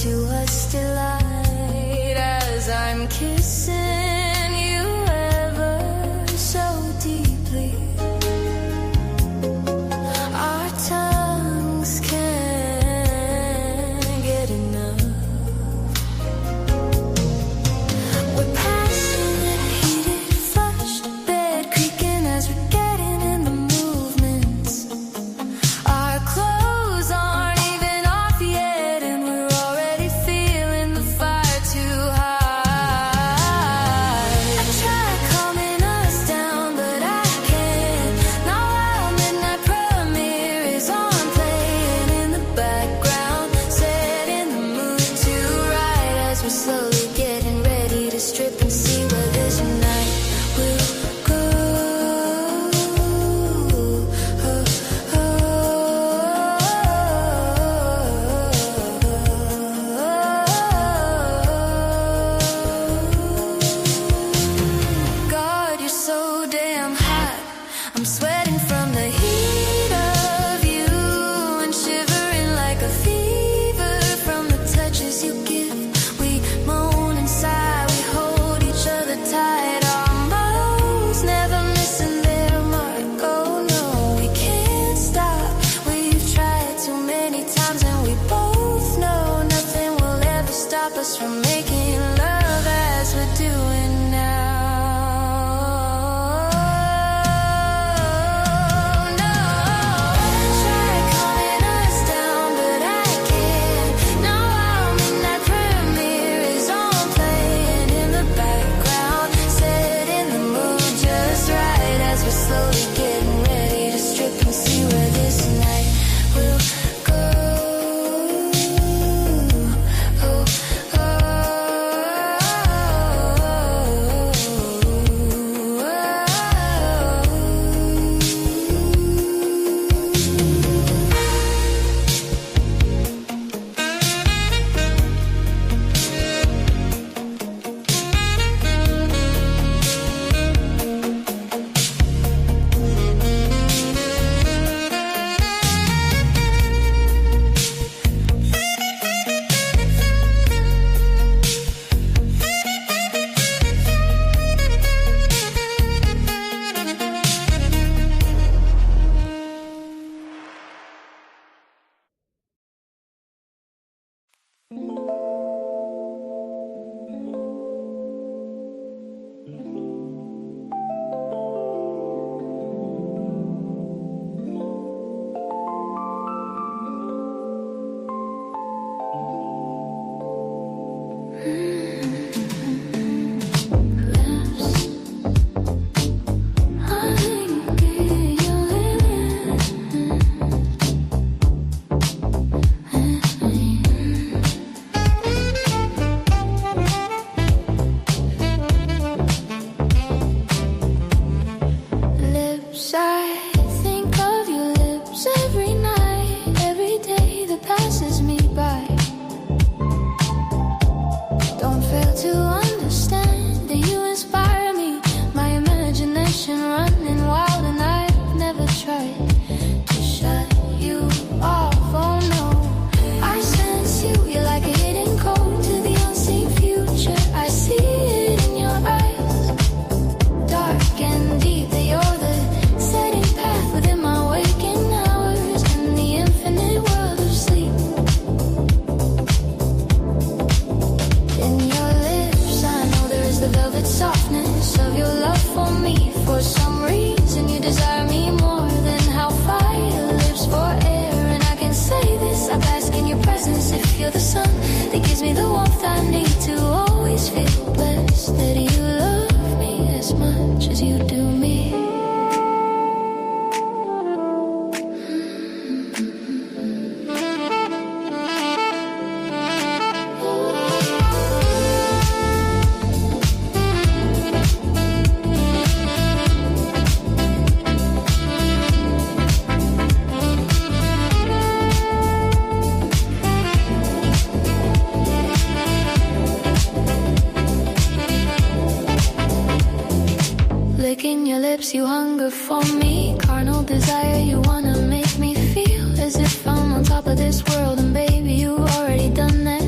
to us delight as I'm kissing you ever so deeply. Our tongues can't get enough. We're passionate, heated, flushed, bed creaking as we're getting in the movements. Our clothes aren't even off yet, and we're already feeling the fire too high. I try calming us down, but I can't. Now our midnight prayer mirror is on, playing in the background, setting the mood to right as we're slowly getting ready to strip and see where this night will go. God, you're so damn hot. I'm sweating from the heat of you and shivering like a fever from the touches you give. We moan inside, we hold each other tight, almost never missing their mark. Oh no, we can't stop. We've tried too many times, and we both know nothing will ever stop us from making love as we're doing now. No, I try calming us down, but I can't. Now our midnight prayer mirror is on, playing in the background, setting the mood just right as we're slowly getting ready to strip and see where this night will go. Oh, lips, I think of your lips every night, every day that passes me by. Don't fail to understand that you inspire me, my imagination running wild, and I've never tried to shut you off. Oh no, I sense you, you're like a hidden code to the unseen future. I see it in your eyes, dark and deep, that you're the setting path within my waking hours in the infinite world of sleep. In your lips, I know there is the velvet softness of your love for me. For some reason, you desire me more than how fire lives for air. And I can say this, I bask in your presence. If you're the sun that gives me the warmth I need to always feel blessed, that you love me as much as you do me. Licking your lips, you hunger for me. Carnal desire, you wanna make me feel as if I'm on top of this world. And baby, you already done that.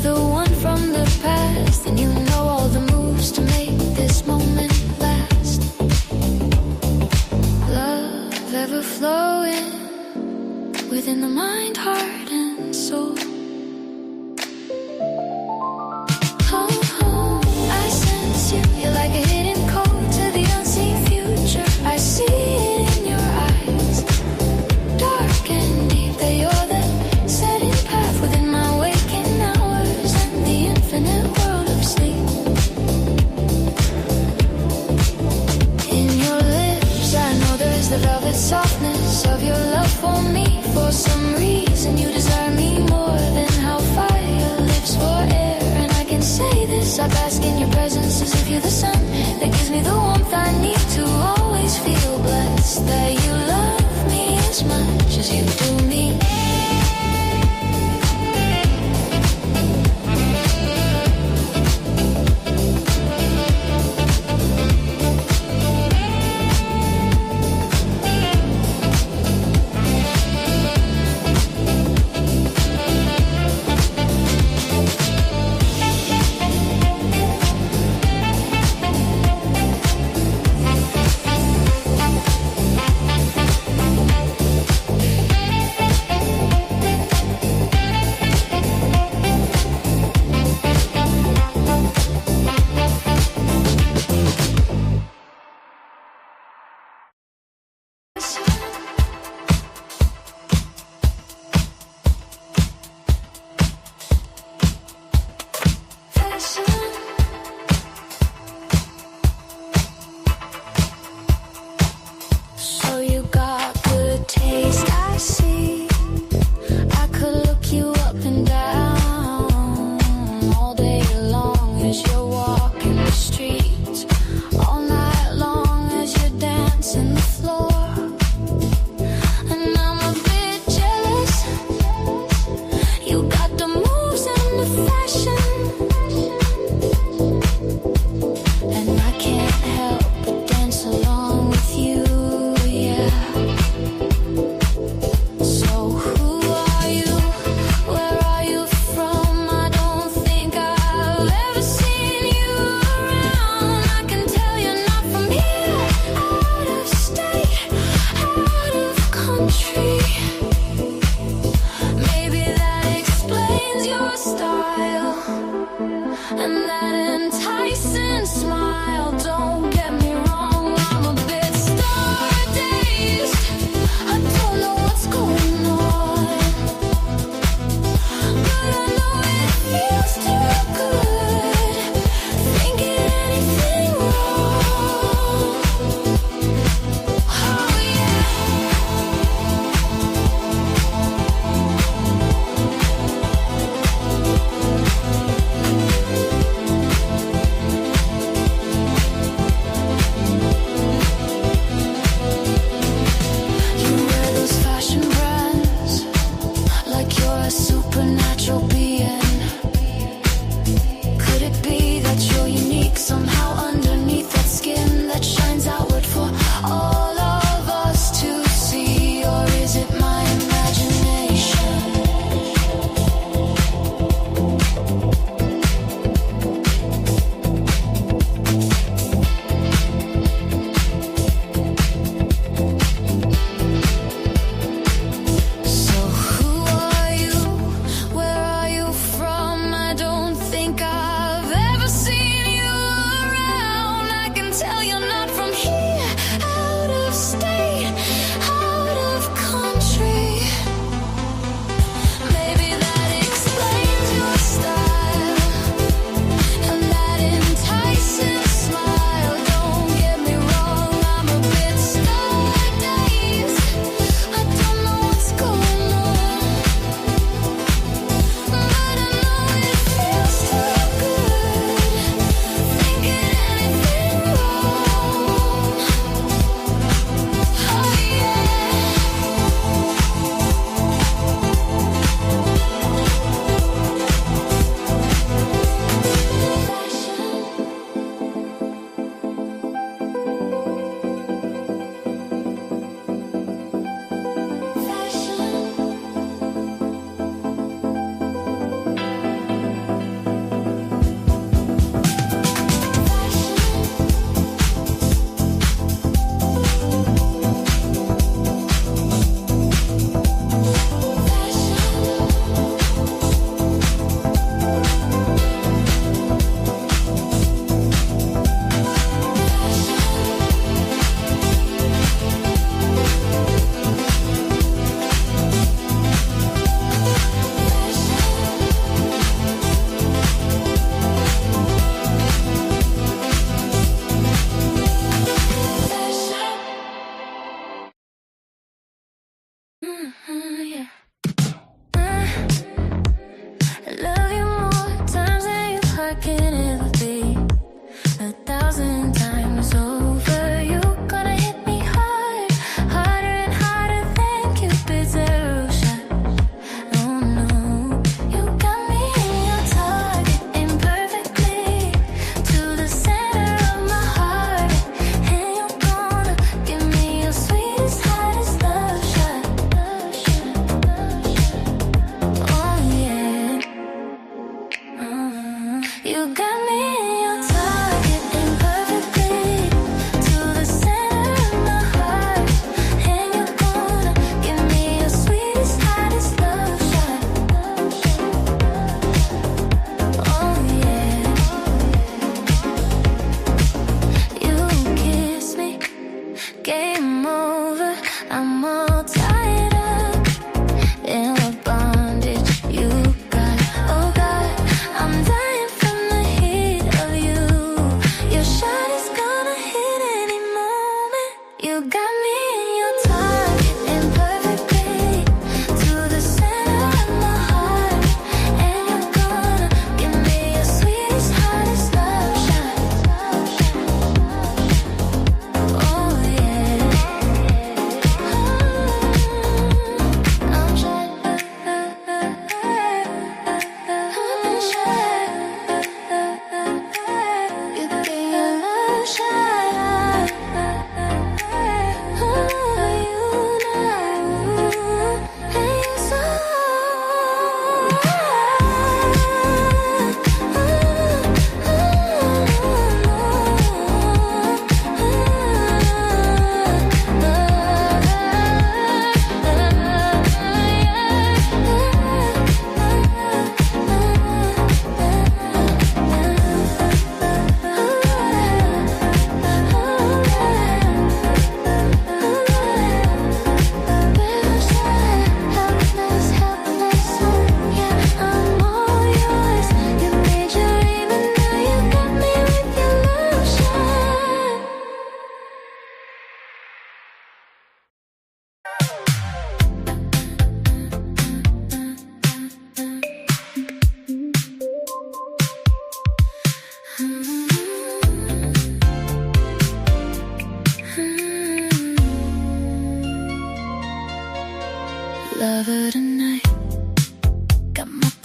of the one from the past, and you know all the moves to make this moment last. Love ever flowing within the mind, heart, and soul. I sense you, you're like a hidden code to the unseen future. I see it in your eyes, dark and deep, that you're the setting path within my waking hours and the infinite world of sleep. In your lips, I know there is the velvet softness of your love for me. For some reason you desire me more than how fire lives for air. And I can say this, I bask in your presence as if you're the sun that gives me the warmth I need to always feel blessed. That you love me as much as you do me.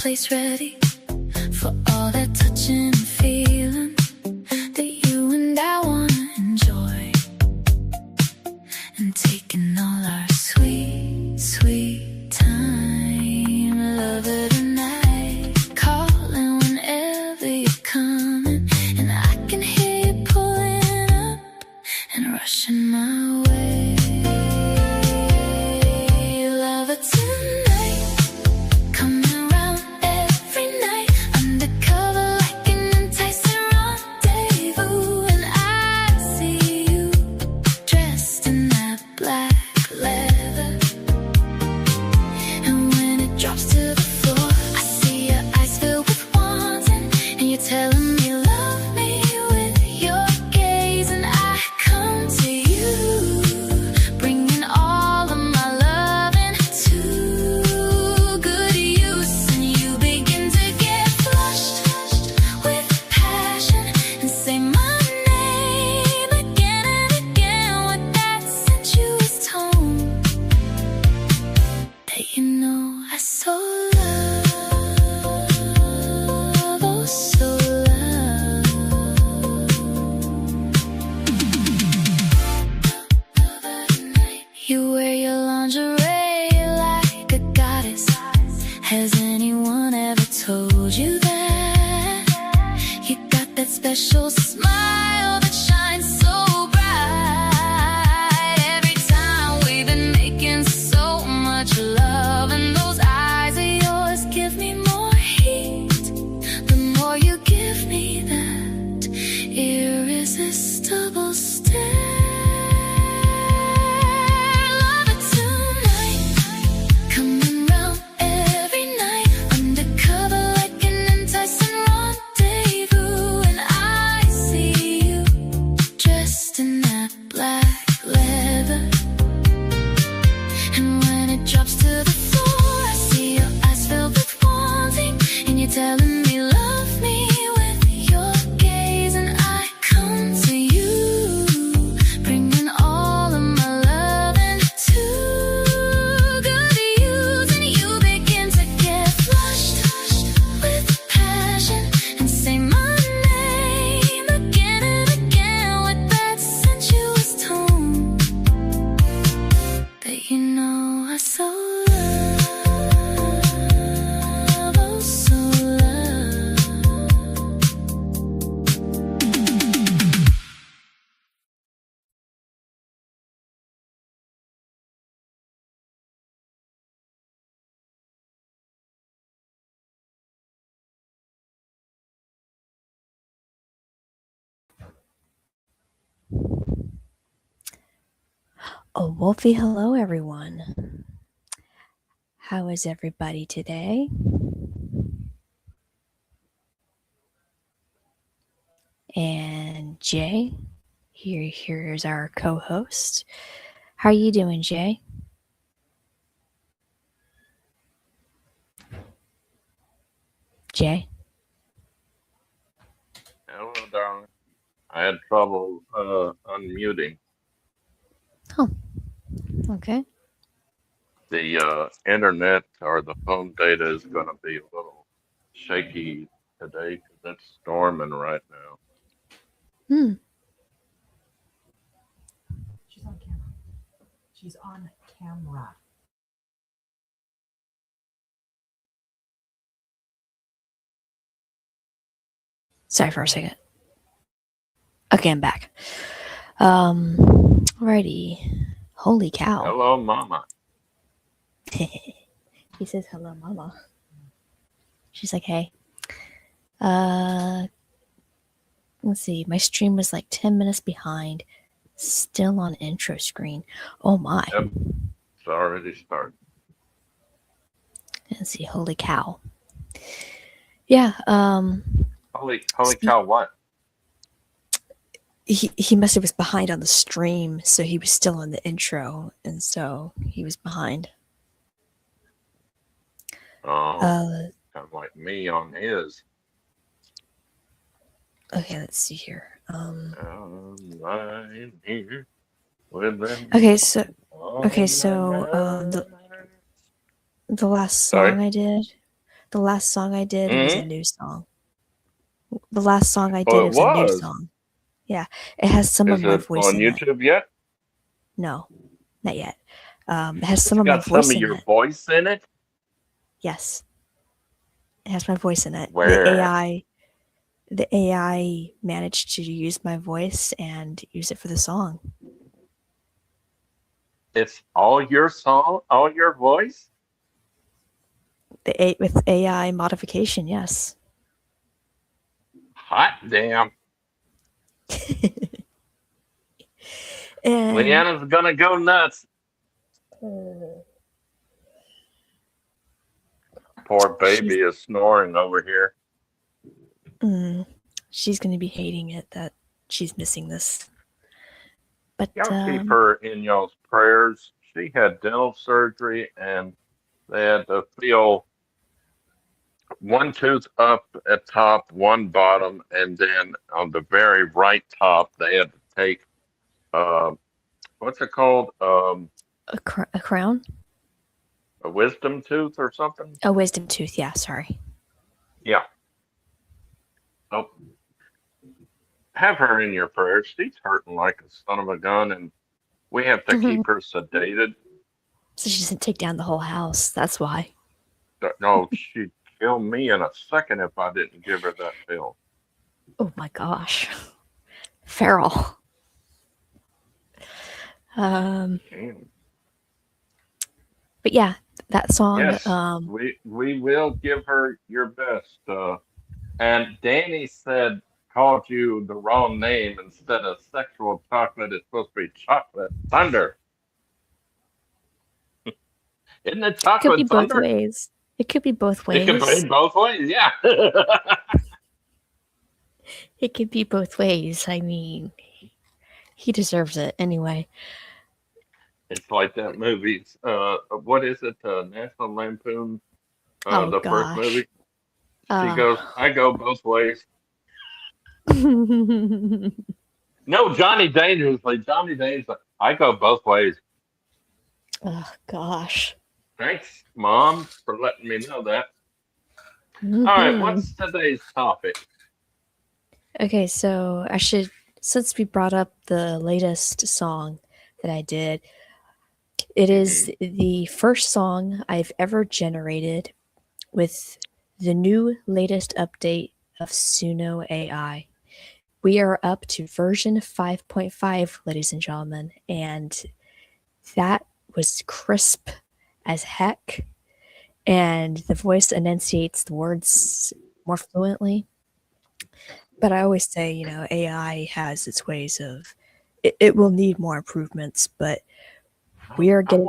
place ready for all that touching and feeling that you and I wanna enjoy, and taking all our sweet, sweet time. Love it tonight, calling whenever you're coming, and I can hear you pulling up and rushing my way. Love it tonight, coming around every night, undercover like an enticing rendezvous, and I see you dressed in that black leather, and when it drops to the floor, I see your eyes filled with wanting, and you're telling me love me with your gaze, and I come to you, bringing all of my loving to good use, and you begin to get flushed with passion and say my name again and again with that sensuous tone that you know I so love, oh so love. You wear your lingerie like a goddess. Has anyone ever told you that? You got that special smile that shines so bright. Every time we've been making so much love, and those eyes of yours give me more heat. The more you give me that irresistible stare. Love it tonight, coming round every night, undercover like an enticing rendezvous, and I see you dressed in that black leather, and when it drops to the floor, I see your eyes filled with wanting, and you're telling me love me with your gaze, and I come to you, bringing all of my loving to good use, and you begin to get flushed with passion and say my name again and again with that sensuous tone that you know I so love, oh so love. Oh, Wolfie, hello everyone. How is everybody today? And Jay, here's our co-host. How are you doing, Jay? Jay? Hello, darling. I had trouble unmuting. Okay. The internet or the phone data is going to be a little shaky today because it's storming right now. Hmm. She's on camera. She's on camera. Sorry for a second. Okay, I'm back. Alrighty. Holy cow. Hello, Mama. He says hello, mama. She's like, hey. Let's see. My stream was like 10 minutes behind. Still on intro screen. Oh my. Yep, it's already started. Let's see. Holy cow. Yeah. Holy cow! What? He must have was behind on the stream, so he was still on the intro, and so he was behind. Oh, kind of like me on his. Okay, let's see here. Lying here with them Okay, so all the last Sorry? song I did, The last song I did was a Hmm. new song. The last song I Oh, did it was a new was. song. Yeah, it has some of Is my it voice on in it. YouTube yet? No, not yet. It has some It's of my got some voice of in your it. voice in it. Yes, it has my voice in it. Where? The AI managed to use my voice and use it for the song. It's all your song, all your voice? With AI modification, yes. Hot damn. And Leanna's gonna go nuts. Poor baby is snoring over here. she's going to be hating it that she's missing this. But Y'all keep her in y'all's prayers. She had dental surgery and they had to fill one tooth up at top, one bottom, and then on the very right top, they had to take uh, what's it called? a crown? A wisdom tooth or something? A wisdom tooth, yeah, sorry. Yeah. Oh, have her in your prayers. She's hurting like a son of a gun, and we have to keep her sedated. So she doesn't take down the whole house. That's why. No, she'd kill me in a second if I didn't give her that pill. Oh my gosh. Feral. Damn. But yeah, that song. Yes, we will give her your best. And Danny said called you the wrong name instead of sexual chocolate. It's supposed to be chocolate thunder. Isn't it It could be chocolate both thunder? ways. It could be both It can ways. be both ways. Yeah. It could be both ways. I mean, he deserves it anyway. It's like that movie. What is it? National Lampoon. Oh The first gosh. movie. She goes, "I go both ways." No, Johnny Dangerously. Johnny Dangerously. I go both ways. Oh gosh. Thanks, Mom, for letting me know that. All right, what's today's topic? Okay, so I should, since we brought up the latest song that I did, it is the first song I've ever generated with the new latest update of Suno AI. We are up to version 5.5, ladies and gentlemen, and that was crisp as heck. And the voice enunciates the words more fluently. But I always say, AI has its ways of, it will need more improvements, but we are getting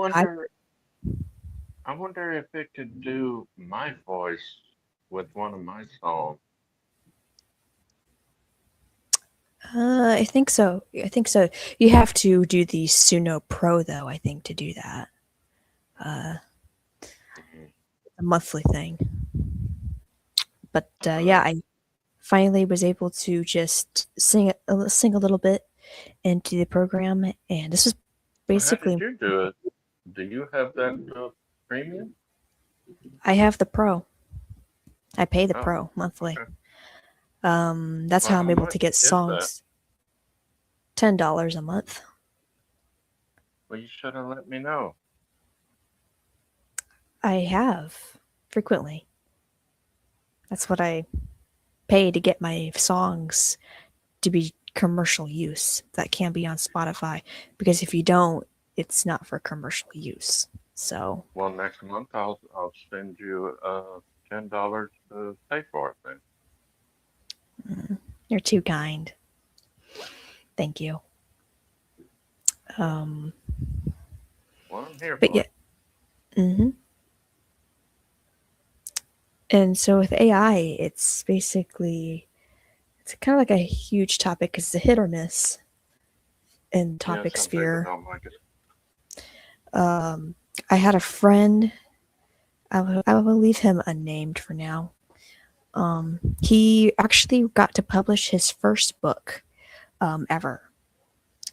I wonder if it could do my voice with one of my songs. I think so. You have to do the Suno Pro, though, I think, to do that. A monthly thing. But yeah, I finally was able to just sing a little bit into the program, and this was How basically. did you do it? Do you have that premium? I have the Pro. I pay the Oh, Pro monthly. okay. That's Well, how I'm how able much to get is that? songs. $10 a month. Well, you should have let me know. I have frequently. That's what I pay to get my songs to be commercial use that can be on Spotify, because if you don't, it's not for commercial use. So Well, next month I'll send you $10 to pay for it then. you're too kind. Thank you. Well, I'm here But for yeah. it. And so with AI, it's basically, it's kind of like a huge topic because it's a hit or miss in topic Yeah, some people sphere. don't like it. I had a friend, I will leave him unnamed for now. He actually got to publish his first book ever.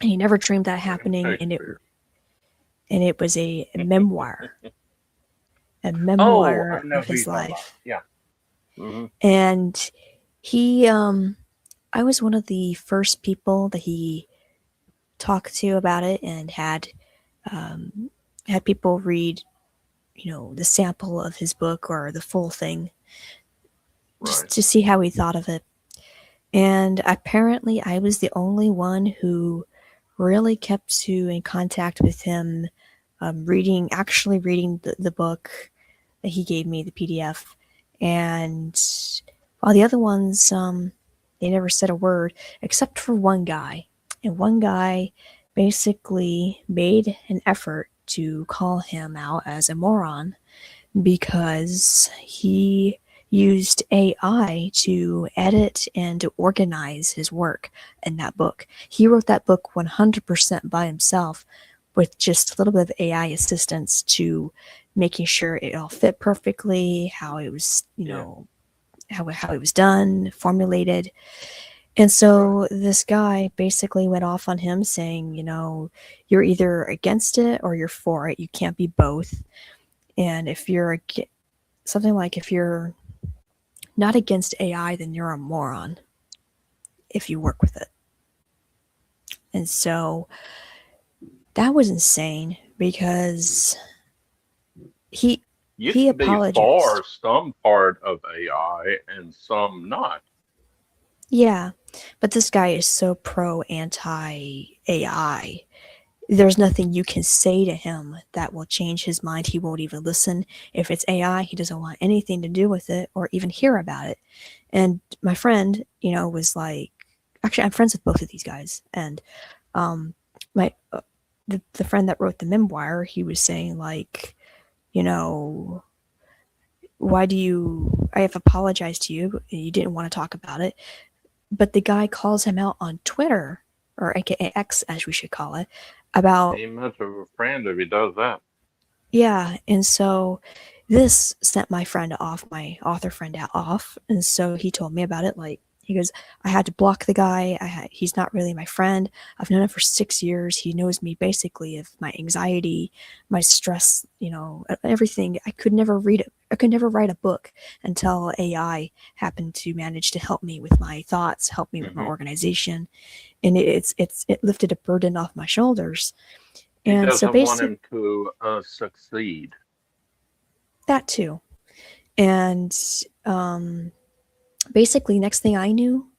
And he never dreamed that happening, and it was a memoir. a Oh, I memoir know of who his you're talking about. life. Yeah. Hmm. And he, I was one of the first people that he talked to about it, and um, had people read, the sample of his book or the full thing, just Right. to see how he thought of it. And apparently, I was the only one who really kept in contact with him, actually reading the book that he gave me, the PDF. And while the other ones, they never said a word except for one guy. And one guy basically made an effort to call him out as a moron because he used AI to edit and to organize his work in that book. He wrote that book 100% by himself with just a little bit of AI assistance to making sure it all fit perfectly, how it was, Yeah. how it was done, formulated. And Right. so this guy basically went off on him saying, you're either against it or you're for it. You can't be both. And if you're something like, if you're not against AI, then you're a moron if you work with it. And so that was insane because he You he can be for apologized. some part of AI and some not. Yeah, but this guy is so pro anti AI. There's nothing you can say to him that will change his mind. He won't even listen. If it's AI, he doesn't want anything to do with it or even hear about it. And my friend, was like, actually, I'm friends with both of these guys. And my the friend that wrote the memoir, he was saying like, you know, why do you? I have apologized to you. You didn't want to talk about it, but the guy calls him out on Twitter, or AKA X, as we should call it, about Ain't much of a friend if he does that. yeah. And so this sent my friend off, my author friend off, and so he told me about it. Like he goes, I had to block the guy. He's not really my friend. I've known him for 6 years. He knows me basically of my anxiety, my stress, everything. I could never read it. I could never write a book until AI happened to manage to help me with my thoughts, help me with my Hmm. organization, and it lifted a burden off my shoulders. He And so doesn't want basically him to succeed. that too. And basically, next thing I knew,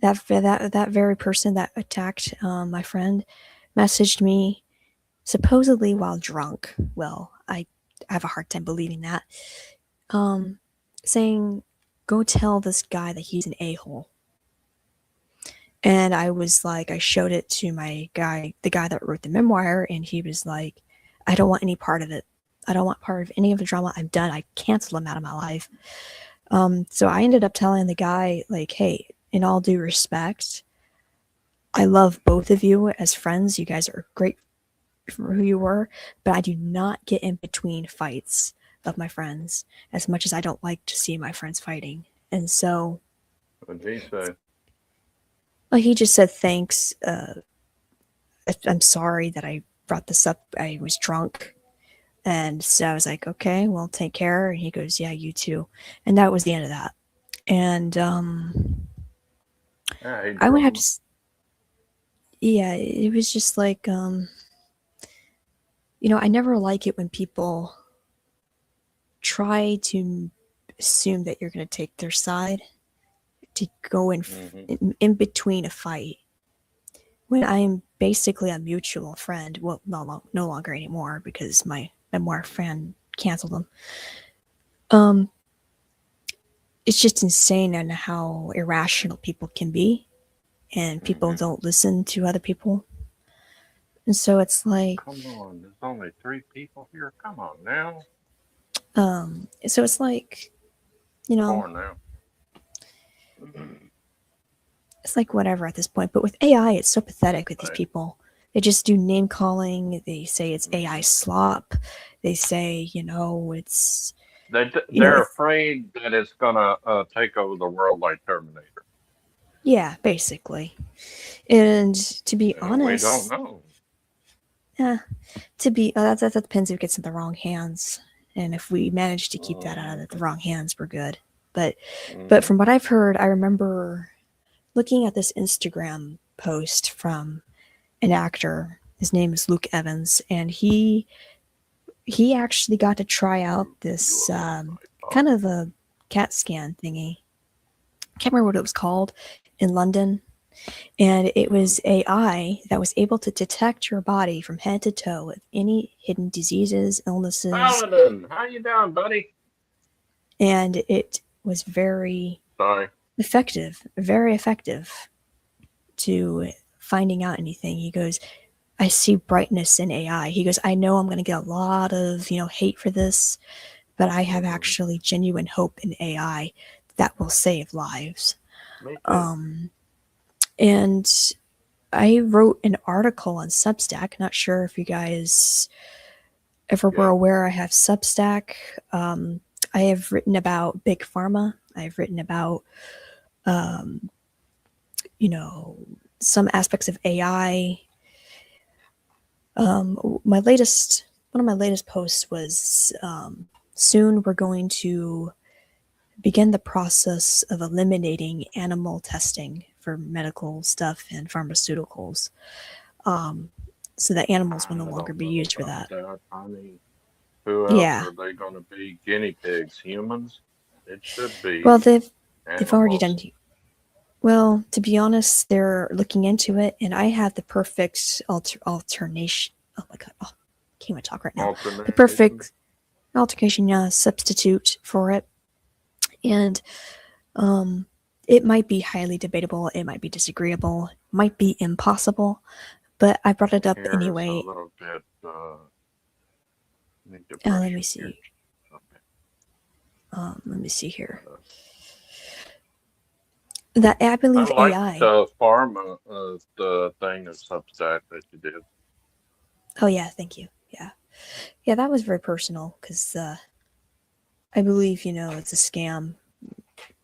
that very person that attacked my friend messaged me supposedly while drunk. Well, I have a hard time believing that. Um, Saying, "Go tell this guy that he's an a-hole." And I was like, I showed it to my guy, the guy that wrote the memoir, and he was like, "I don't want any part of it. I don't want part of any of the drama. I'm done. I cancel him out of my life." So I ended up telling the guy, like, hey, in all due respect, I love both of you as friends. You guys are great for who you were, but I do not get in between fights of my friends as much as I don't like to see my friends fighting. And so What did he say? he just said, thanks. I'm sorry that I brought this up. I was drunk. And so I was like, okay, well, take care. And he goes, yeah, you too. And that was the end of that. And Yeah, he I would have drama. to, yeah, it was just like, I never like it when people try to assume that you're going to take their side to go Hmm. in between a fight when I am basically a mutual friend. Well, no longer anymore because my memoir friend canceled them. It's just insane on how irrational people can be, and people Hmm. don't listen to other people. And so it's like, Come on, there's only 3 people here. Come on now. so it's like, you know, 4 now. it's like whatever at this point. But with AI, it's so pathetic with these Right. people. They just do name calling. They say it's AI Hmm. slop. They say, it's, They're it's, afraid that it's gonna take over the world like Terminator. yeah, basically. And to be And we don't honest, know. that depends if it gets in the wrong hands. and if we manage to keep that out of the wrong hands, we're good. But Mhm. from what I've heard, I remember looking at this Instagram post from an actor. His name is Luke Evans, and he actually got to try out this kind of a CAT scan thingy. I can't remember what it was called in London, and it was AI that was able to detect your body from head to toe with any hidden diseases, illnesses, Paladin, how you doing, buddy? and it was very Sorry. very effective to finding out anything. He goes, I see brightness in AI. He goes, I know I'm going to get a lot of, hate for this, but I have actually genuine hope in AI that will save lives. Me too. And I wrote an article on Substack. Not sure if you guys ever were Yeah. aware I have Substack. I have written about Big Pharma. I've written about, some aspects of AI. One of my latest posts was soon we're going to begin the process of eliminating animal testing for medical stuff and pharmaceuticals, so that animals will no I longer don't be know used for about that. I mean, who else Yeah. are they going to be? Guinea pigs, humans? It should be Well, they've animals. already done. Well, to be honest, they're looking into it, and I have the perfect alternation. Oh my god, can't even talk right now. The Alternation. perfect altercation substitute for it, and it might be highly debatable, it might be disagreeable, might be impossible, but I brought it up Here's anyway. a little bit. Need to Let brush me your see. ears. Okay. Let me see here. That I I believe like AI. the pharma the thing of Substack that you did. Oh yeah, thank you. Yeah, that was very personal because I believe it's a scam.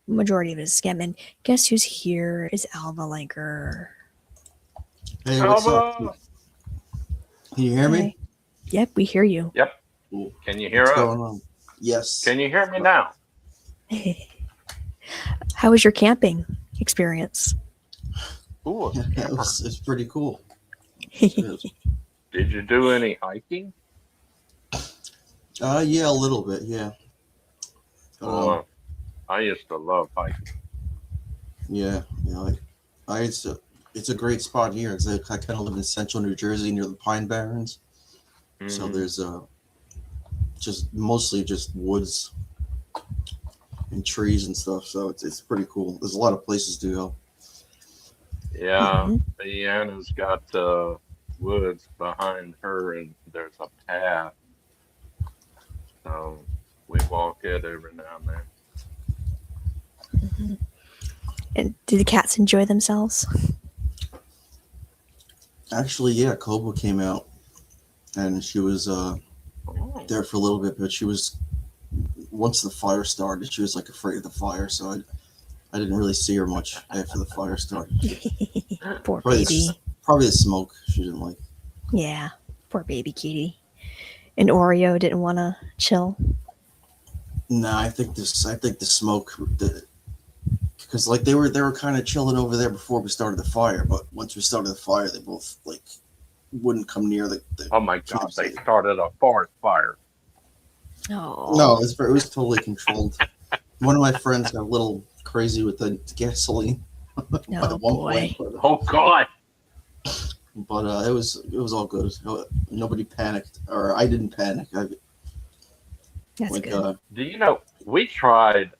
Majority of it is a scam. And guess who's here is Alva Lanker. Hey, what's up? Alva! Can you hear me? Hi. Yep, we hear you. Yep. Cool. Can you hear What's us? going on? Yes. Can you hear me now? How was your camping experience? Ooh, Yeah, it's pretty cool. Good. did you do any hiking? Yeah, a little bit. Yeah. I used to love hiking. Yeah. It's a great spot here. I kind of live in central New Jersey near the Pine Barrens, so Mhm. there's just mostly just woods and trees and stuff. So it's pretty cool. There's a lot of places to go. Yeah, Mhm. Deanna's got woods behind her, and there's a path. So we walk it every now and then. And do the cats enjoy themselves? Actually, yeah, Kobo came out, and she was Oh. there for a little bit, but she was once the fire started, she was like afraid of the fire, so I didn't really see her much after the fire started. Poor Probably baby. Probably the smoke she didn't like. Yeah, poor baby kitty. And Oreo didn't want to chill. Nah, I think the smoke, because like they were kind of chilling over there before we started the fire, but once we started the fire, they both like wouldn't come near the Oh my God! They campsite. started a forest fire. Oh No, it was totally controlled. One of my friends got a little crazy with the gasoline at no, one boy. point, Oh God! but it was all good. Nobody panicked, or I didn't panic. That's Like, good. Do you know we tried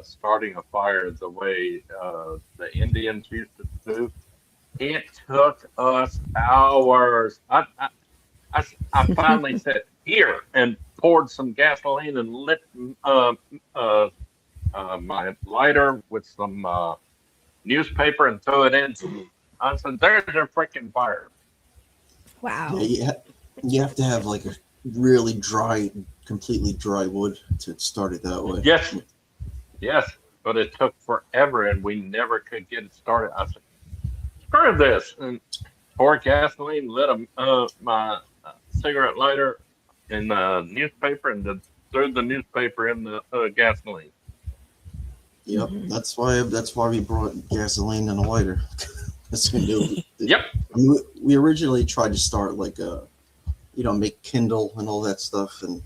starting a fire the way the Indians used to do? It took us hours. I finally said here and poured some gasoline and lit my lighter with some newspaper and threw it in. I said, "There's a freaking fire." Wow. yeah, you have to have like a really dry, completely dry wood to start it that way. Yes, yes, but it took forever, and we never could get it started. I said, "Screw this!" and poured gasoline, lit my cigarette lighter in the newspaper, and threw the newspaper in the gasoline. Yep, Mhm. that's why we brought gasoline and a lighter. Because we knew. Yep. I mean, we originally tried to start like a, make Kindle and all that stuff, and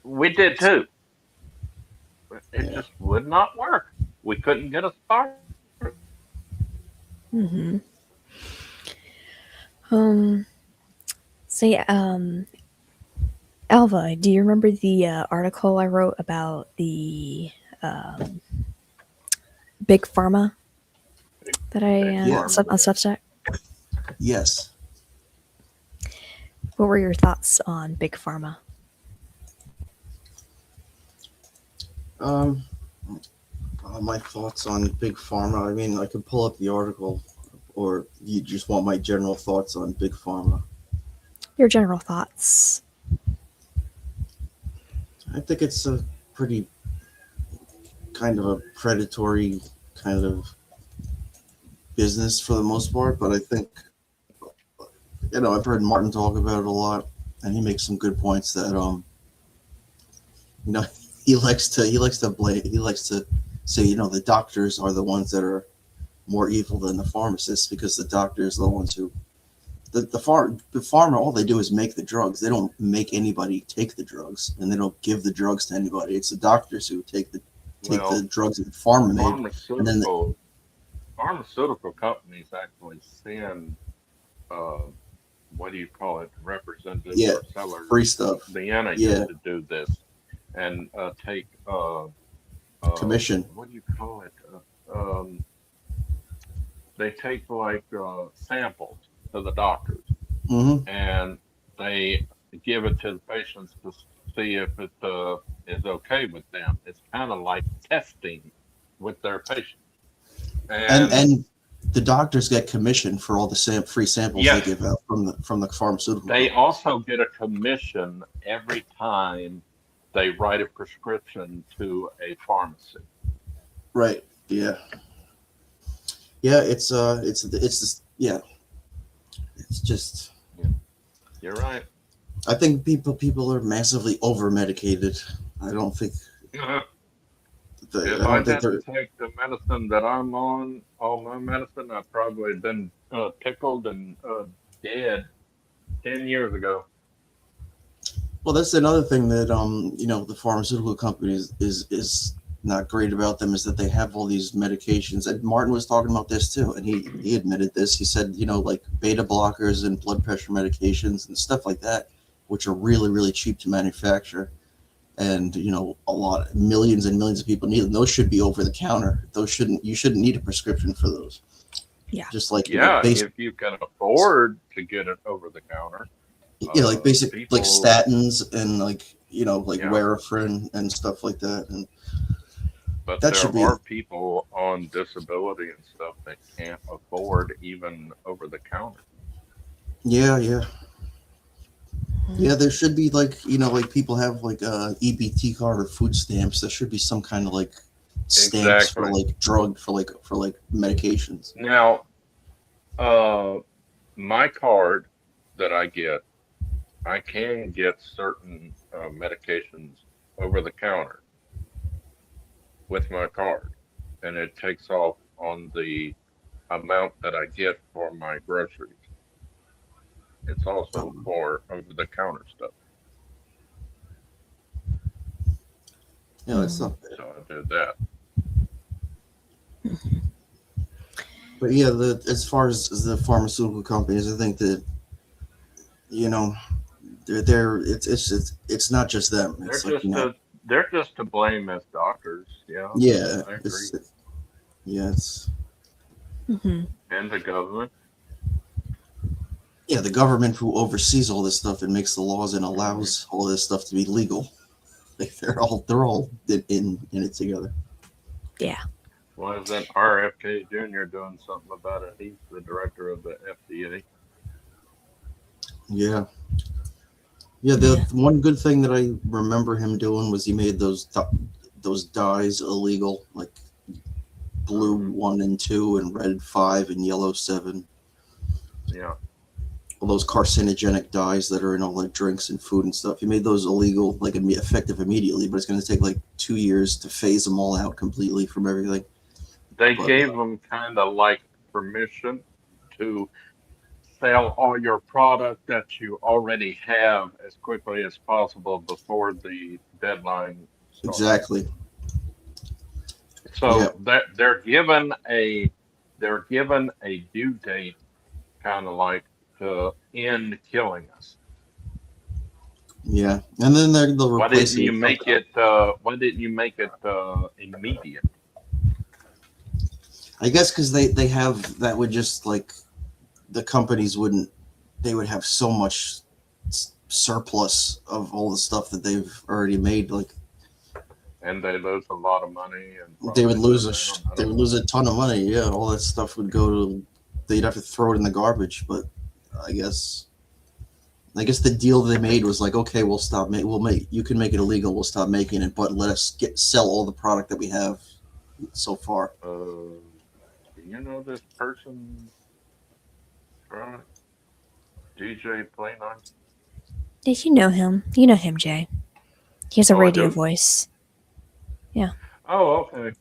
We did too. It Yeah. just would not work. We couldn't get a spark. Hmm. Um. So yeah. Alva, do you remember the article I wrote about the big pharma that I Yeah. on Substack? yes, What were your thoughts on big pharma? um, my thoughts on big pharma. I mean, I could pull up the article, or you just want my general thoughts on big pharma. Your general thoughts. I think it's a pretty kind of a predatory kind of business for the most part, but I think, I've heard Martin talk about it a lot, and he makes some good points that he likes to say, the doctors are the ones that are more evil than the pharmacists, because the doctors are the ones who the pharma, all they do is make the drugs. They don't make anybody take the drugs, and they don't give the drugs to anybody. It's the doctors who take the drugs that the pharma made. And then pharmaceutical companies actually send what do you call it, representatives Yeah, or sellers free stuff. to Vienna Yeah. to do this and take Commission. what do you call it? They take like samples to the doctors Mm-hmm. and they give it to the patients to see if it is okay with them. It's kind of like testing with their patients. And the doctors get commission for all the free samples Yes. they give out from the pharmaceutical. They company. also get a commission every time they write a prescription to a pharmacy. Right. Yeah. Yeah. It's yeah. It's just. You're right. I think people are massively over medicated. I don't think. If I I don't think they're. didn't take the medicine that I'm on, all my medicine, I'd probably been pickled and dead 10 years ago. Well, that's another thing that the pharmaceutical companies is not great about them, is that they have all these medications. And Martin was talking about this too, and he admitted this. He said, like beta blockers and blood pressure medications and stuff like that, which are really, really cheap to manufacture. And a lot, millions and millions of people need them. Those should be over the counter. You shouldn't need a prescription for those. Yeah. Just like Yeah, if you can afford to get it over the counter. like basic people- like statins and like Yeah. Warfarin and stuff like that. And But That there should be- are people on disability and stuff that can't afford even over the counter. yeah, there should be like people have like a EBT card or food stamps. There should be some kind of like stamps for Exactly. like drug for medications. Now, my card that I get, I can get certain medications over the counter with my card, and it takes off on the amount that I get for my groceries. It's also for over the counter stuff. Yeah, that's not bad. So I do that. But yeah, as far as the pharmaceutical companies, I think that it's not just them. They're It's just like they're just to blame as doctors. Yeah. yeah, I agree. it's Hmm. And the government. the government who oversees all this stuff and makes the laws and allows all this stuff to be legal. Like they're all in it together. Yeah. Why is that RFK Jr. doing something about it? He's the director of the FDA. Yeah. Yeah, the one good thing that I remember him doing was he made those dyes illegal, like blue 1 and 2 and red 5 and yellow 7. Yeah. all those carcinogenic dyes that are in all the drinks and food and stuff. He made those illegal, like effective immediately, but it's going to take like 2 years to phase them all out completely from everything. They But gave them kind of like permission to sell all your product that you already have as quickly as possible before the deadline starts. exactly, So yeah, they're given a due date, kind of like to end killing us. yeah, and then they'll Why replace didn't it you with make something else. it? Why didn't you make it immediate? I guess because they have that would just like the companies wouldn't they would have so much surplus of all the stuff that they've already made. Like And they lose a lot of money and they would probably lose shut down. I they don't would know. lose a ton of money. Yeah, all that stuff would go to they'd have to throw it in the garbage. But I guess I guess the deal they made was like, okay, we'll make you can make it illegal. We'll stop making it, but let us sell all the product that we have so far. Do you know this person? Right? DJ Play9? Did you know him? You know him, Jay. He has a Oh, I radio do. voice. Yeah. Oh, okay.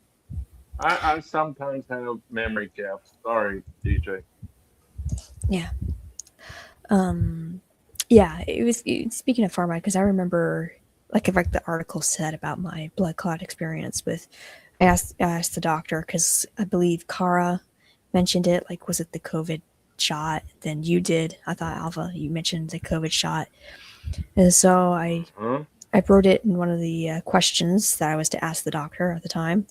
I sometimes have memory gaps. Sorry, DJ. Yeah. Yeah, speaking of pharma, because I remember like the article said about my blood clot experience with I asked the doctor because I believe Kara mentioned it, like was it the COVID shot? Then you did. I thought Alpha, you mentioned the COVID shot. And so I Huh? wrote it in one of the questions that I was to ask the doctor at the time.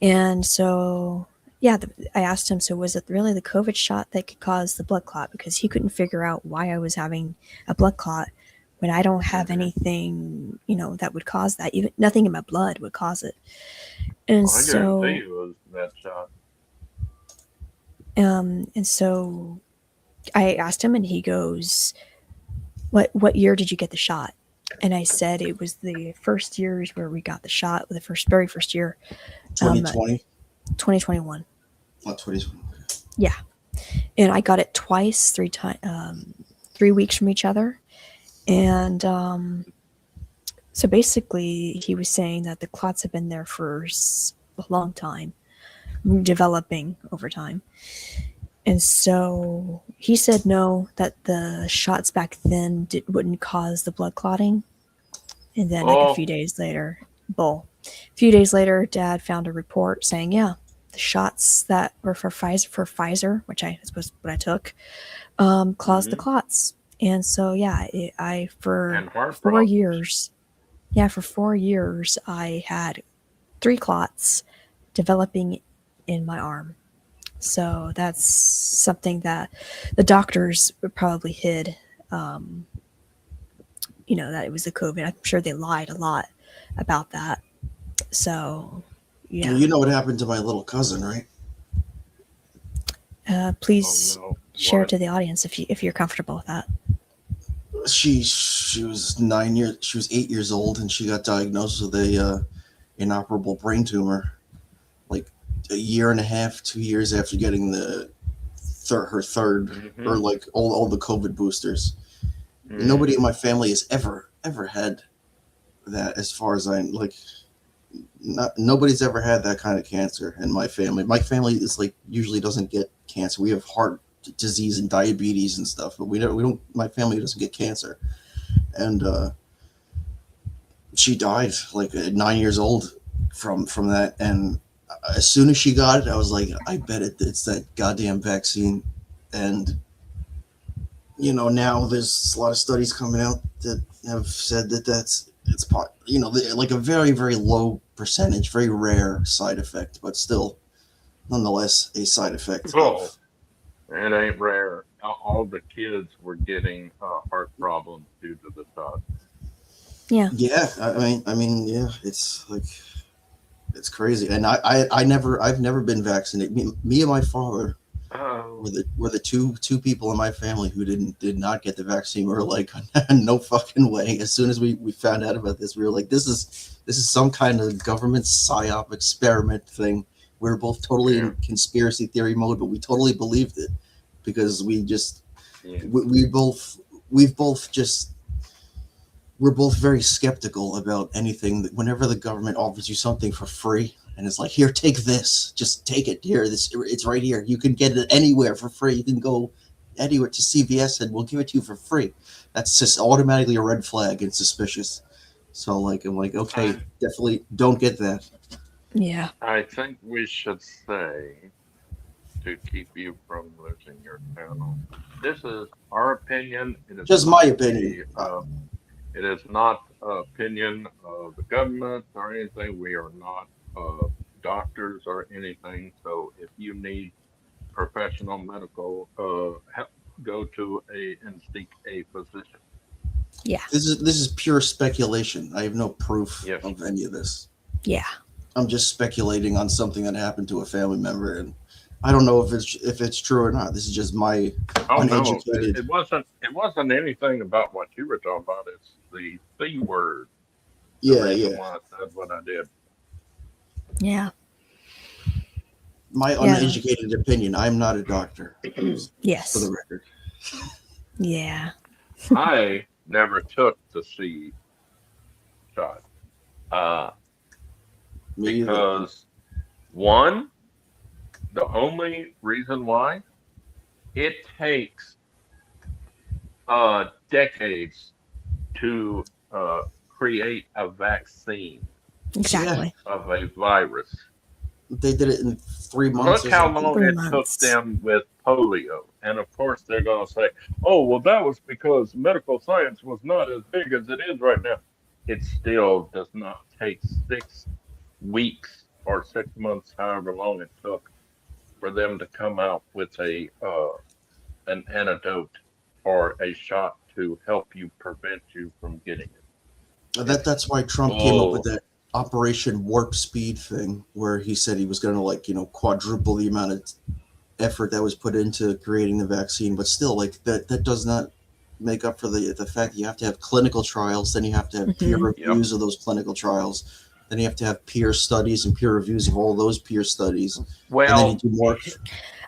And so, yeah, I asked him, so was it really the COVID shot that could cause the blood clot? Because he couldn't figure out why I was having a blood clot when I don't have anything, that would cause that. Even nothing in my blood would cause it. And I guarantee so, it was that shot. and so I asked him, and he goes, "What year did you get the shot?" And I said it was the first years where we got the shot, the very first year, 2020, 2021. not 2020. Yeah, and I got it twice, 3 weeks from each other, and so basically he was saying that the clots have been there for a long time, developing over time. And so he said no, that the shots back then wouldn't cause the blood clotting. And then like a few days later, Dad found a report saying, yeah, the shots that were for Pfizer, which I suppose what I took, caused the clots. And so, yeah, for 4 years, for 4 years, I had 3 clots developing in my arm. So that's something that the doctors probably hid, that it was the COVID. I'm sure they lied a lot about that. So, yeah. Well, you know what happened to my little cousin, right? Please share it to the audience if you're comfortable with that. She was 9 years. She was 8 years old, and she got diagnosed with a inoperable brain tumor, like a year and a half, 2 years after getting her third, or like all the COVID boosters. Nobody in my family has ever had that, as far as nobody's ever had that kind of cancer in my family. My family is like usually doesn't get cancer. We have heart disease and diabetes and stuff, but we don't. My family doesn't get cancer, and she died like at 9 years old from that. And as soon as she got it, I was like, I bet it's that goddamn vaccine. And now there's a lot of studies coming out that have said that like a very, very low percentage, very rare side effect, but still nonetheless a side effect. Oh, it ain't rare. All the kids were getting heart problems due to the shot. Yeah. Yeah, I mean, yeah, it's like it's crazy. And I've never been vaccinated. Me and my father were the two people in my family who did not get the vaccine. We were like, no fucking way. As soon as we found out about this, we were like, this is some kind of government psyop experiment thing. We were both totally in conspiracy theory mode, but we totally believed it because we just Yeah. we've both just we're both very skeptical about anything that whenever the government offers you something for free and it's like, here, take this, just take it here. It's right here. You can get it anywhere for free. You can go anywhere to CVS and we'll give it to you for free. That's just automatically a red flag and suspicious. So I'm like, okay, definitely don't get that. Yeah. I think we should say, to keep you from losing your channel, this is our opinion. It is Just not my opinion. it is not opinion of the government or anything. We are not doctors or anything. So if you need professional medical help, go to and seek a physician. Yeah. This is pure speculation. I have no proof Yes. of any of this. Yeah. I'm just speculating on something that happened to a family member, and I don't know if it's true or not. This is just my Oh no, uneducated. it wasn't anything about what you were talking about. It's the C word. The Yeah, reason yeah. why I said what I did. Yeah. My Yeah. uneducated opinion. I'm not a doctor, for Yes. the record. Yeah. I never took the C shot Me either. because one, the only reason why it takes decades to create a vaccine Exactly. of a virus. They did it in 3 months. Look or how something. long 3 it months. took them with polio. And of course, they're going to say, oh, well, that was because medical science was not as big as it is right now. It still does not take 6 weeks or 6 months, however long it took, for them to come out with an antidote or a shot to help you prevent you from getting it. That's why Trump came up with that Operation Warp Speed thing, where he said he was going to quadruple the amount of effort that was put into creating the vaccine. But still, that does not make up for the fact that you have to have clinical trials, then you have to have peer reviews of those clinical trials, then you have to have peer studies and peer reviews of all those peer studies. And then Well, you do more.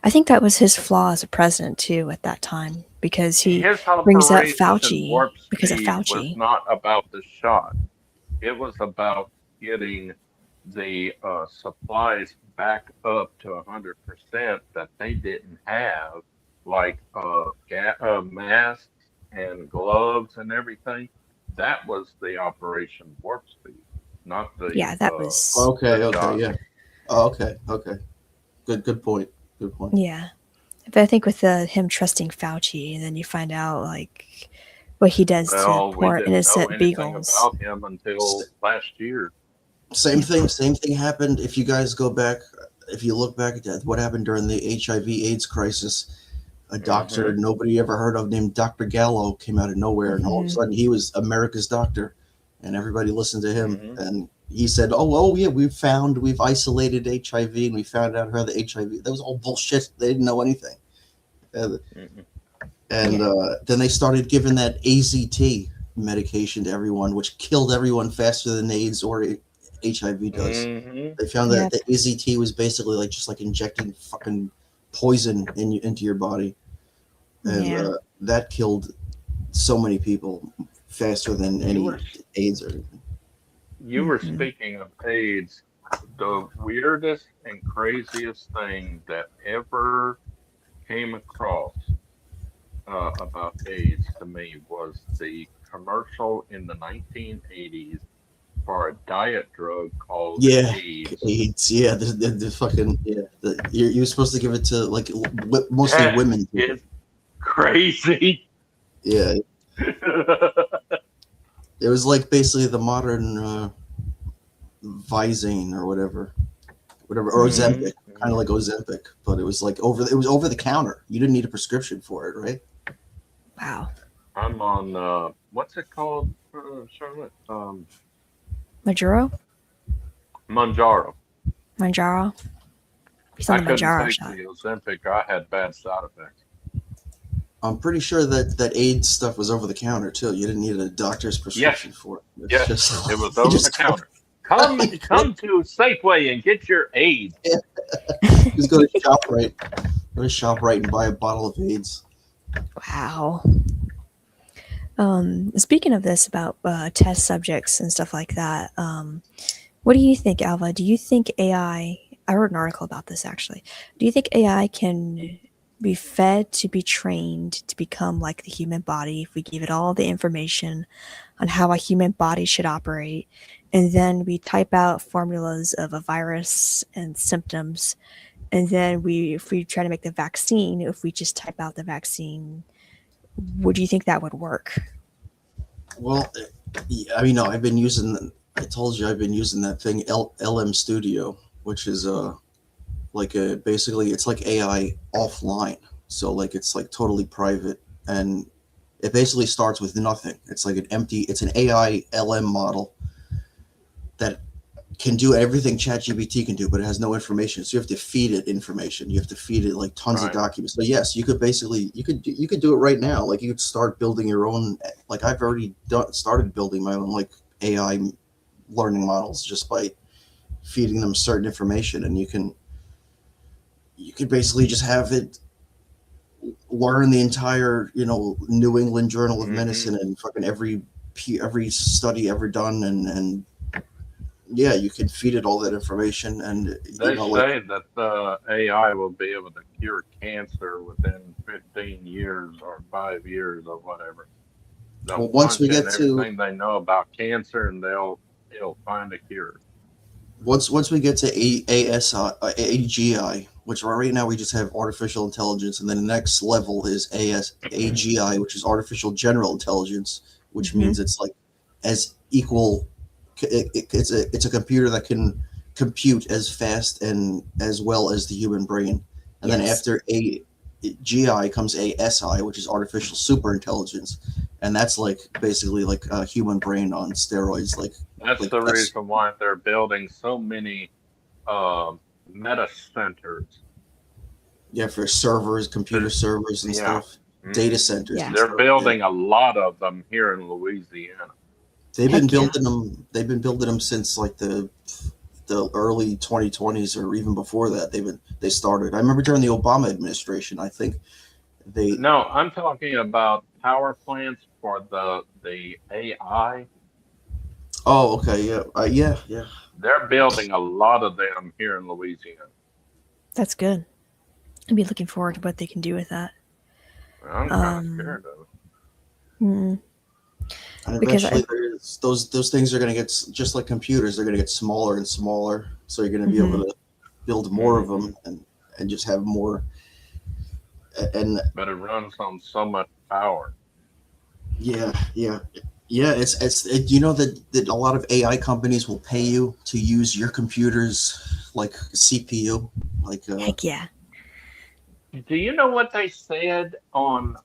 I think that was his flaw as a president too at that time, because he his brings up Operation Fauci Warp because of Speed Fauci. was not about the shot. It was about getting the supplies back up to 100% that they didn't have, like masks and gloves and everything. That was the Operation Warp Speed, not the Yeah, that was Okay, the okay, shot. yeah. Oh, okay. Good point. Good point. yeah. But I think with him trusting Fauci, and then you find out what he does Well, to we poor didn't know innocent anything beagles. about him until last year. Same thing happened. If you guys go back, if you look back at what happened during the HIV/AIDS crisis, a doctor nobody ever heard of named Dr. Gallo came out of nowhere, and all of a sudden he was America's doctor, and everybody listened to him. And he said, "Oh yeah, we've isolated HIV, and we found out how the HIV." That was all bullshit. They didn't know anything. And then they started giving that AZT medication to everyone, which killed everyone faster than AIDS or HIV does. They found that the AZT was basically just like injecting fucking poison into your body, and that killed so many people faster than any AIDS or anything. You were speaking of AIDS. The weirdest and craziest thing that ever came across about AIDS to me was the commercial in the 1980s for a diet drug called AIDS. AIDS. Yeah, the fucking you're supposed to give it to mostly That women. is crazy. Yeah, it was like basically the modern Visine or whatever, or Ozempic, kind of like Ozempic, but it was over the counter. You didn't need a prescription for it, right? Wow. I'm on what's it called, Charlotte? Manjaro? Manjaro. He's on I the couldn't Manjaro take shot. the Ozempic. I had bad side effects. I'm pretty sure that AIDS stuff was over the counter too. You didn't need a doctor's prescription for it. It's Yes, just- it was you over the just counter. Come to Safeway and get your AIDS. Just go to ShopRite. Go to ShopRite and buy a bottle of AIDS. Wow. Speaking of this about test subjects and stuff like that, what do you think, Alva? Do you think AI? I wrote an article about this actually. Do you think AI can be fed to be trained to become like the human body if we give it all the information on how a human body should operate, and then we type out formulas of a virus and symptoms, and then if we try to make the vaccine, if we just type out the vaccine, would you think that would work? Well, yeah, I mean, no, I've been using. I told you I've been using that thing LM Studio, which is like a basically it's like AI offline. So like it's like totally private, and it basically starts with nothing. It's like it's an AI LM model that can do everything ChatGPT can do, but it has no information. So you have to feed it information. You have to feed it like tons of Right. documents. So yes, you could basically you could do it right now. Like you could start building your own. Like I've already started building my own like AI learning models just by feeding them certain information, and you could basically just have it learn the entire New England Journal of Mhm. Medicine and fucking every study ever done, and yeah, you can feed it all that information, and They like say that the AI will be able to cure cancer within 15 years or 5 years or whatever. They'll well, once plunge we in get to everything they know about cancer and it'll find a cure. once we get to AGI, which right now we just have artificial intelligence, and then the next level is AGI, which is artificial general intelligence, which Mhm. means it's like as equal. It's a computer that can compute as fast and as well as the human brain, and then Yes. after AGI comes ASI, which is artificial super intelligence, and that's like basically like a human brain on steroids, That's like the that's reason why they're building so many uh, meta centers. yeah, for servers, computer There's, servers and yeah. stuff, data Mhm. centers Yeah. and They're stuff. Yeah. building a lot of them here in Louisiana. They've been Heck yeah. building them. They've been building them since like the early 2020s or even before that. They started. I remember during the Obama administration. I think they. No, I'm talking about power plants for the AI. Oh, okay, yeah, yeah. They're building a lot of them here in Louisiana. That's good. I'd be looking forward to what they can do with that. I'm kind of Um, scared of it. mm, And because I, eventually, those things are going to get just like computers. They're going to get smaller and smaller. So you're going to be Mhm. able to build more of Hmm. them and just have more. And But it runs on so much power. yeah, yeah, yeah. You know that a lot of AI companies will pay you to use your computer's like CPU, like heck yeah. Do you know what they said on?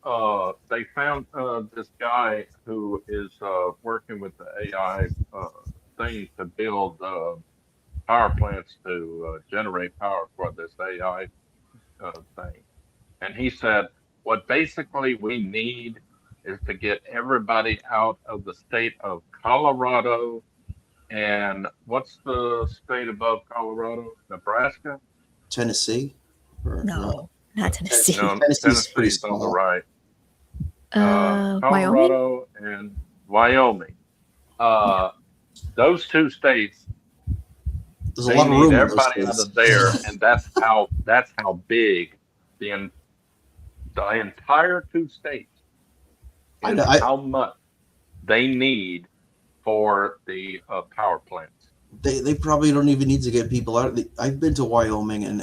They found this guy who is working with the AI thing to build power plants to generate power for this AI thing. And he said, what basically we need is to get everybody out of the state of Colorado. And what's the state above Colorado? Nebraska? Tennessee. Or, No, not Tennessee. Tennessee. No, Tennessee's pretty Tennessee's on the small. right. Wyoming? Colorado and Wyoming. Uh, those two states, There's a they lot of need room in those everybody out states. of there, and that's how big the entire two states I, is I, how much they need for the power plants. they probably don't even need to get people out. I've been to Wyoming, and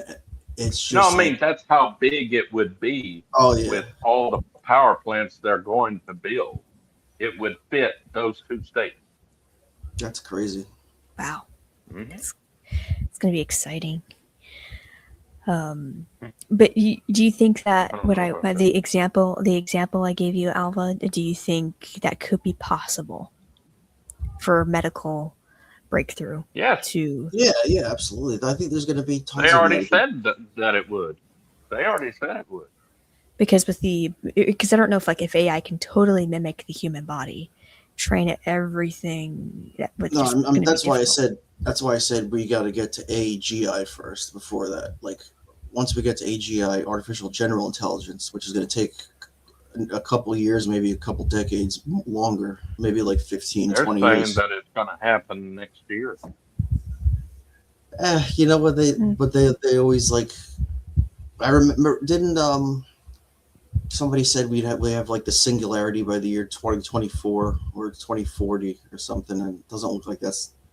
it's No, just I like, mean that's how big it would be oh yeah, with all the power plants they're going to build. It would fit those two states. that's crazy. Wow. Mhm. It's going to be exciting. But do you think I that don't know about that. the example I gave you, Alva, do you think that could be possible for medical breakthrough Yes, to? Yeah, absolutely. I think there's going to be they tons of already medical. said that it would. They already said it would. Because I don't know if AI can totally mimic the human body, train it everything, that's No, just going to be that's why I difficult. said we got to get to AGI first before that. Like once we get to AGI, artificial general intelligence, which is going to take a couple years, maybe a couple decades longer, maybe like 15, They're 20 saying years. that it's going to happen next year. You know what Mm. but they always like. I remember didn't somebody said we have like the singularity by the year 2024 or 2040 or something, and it doesn't look like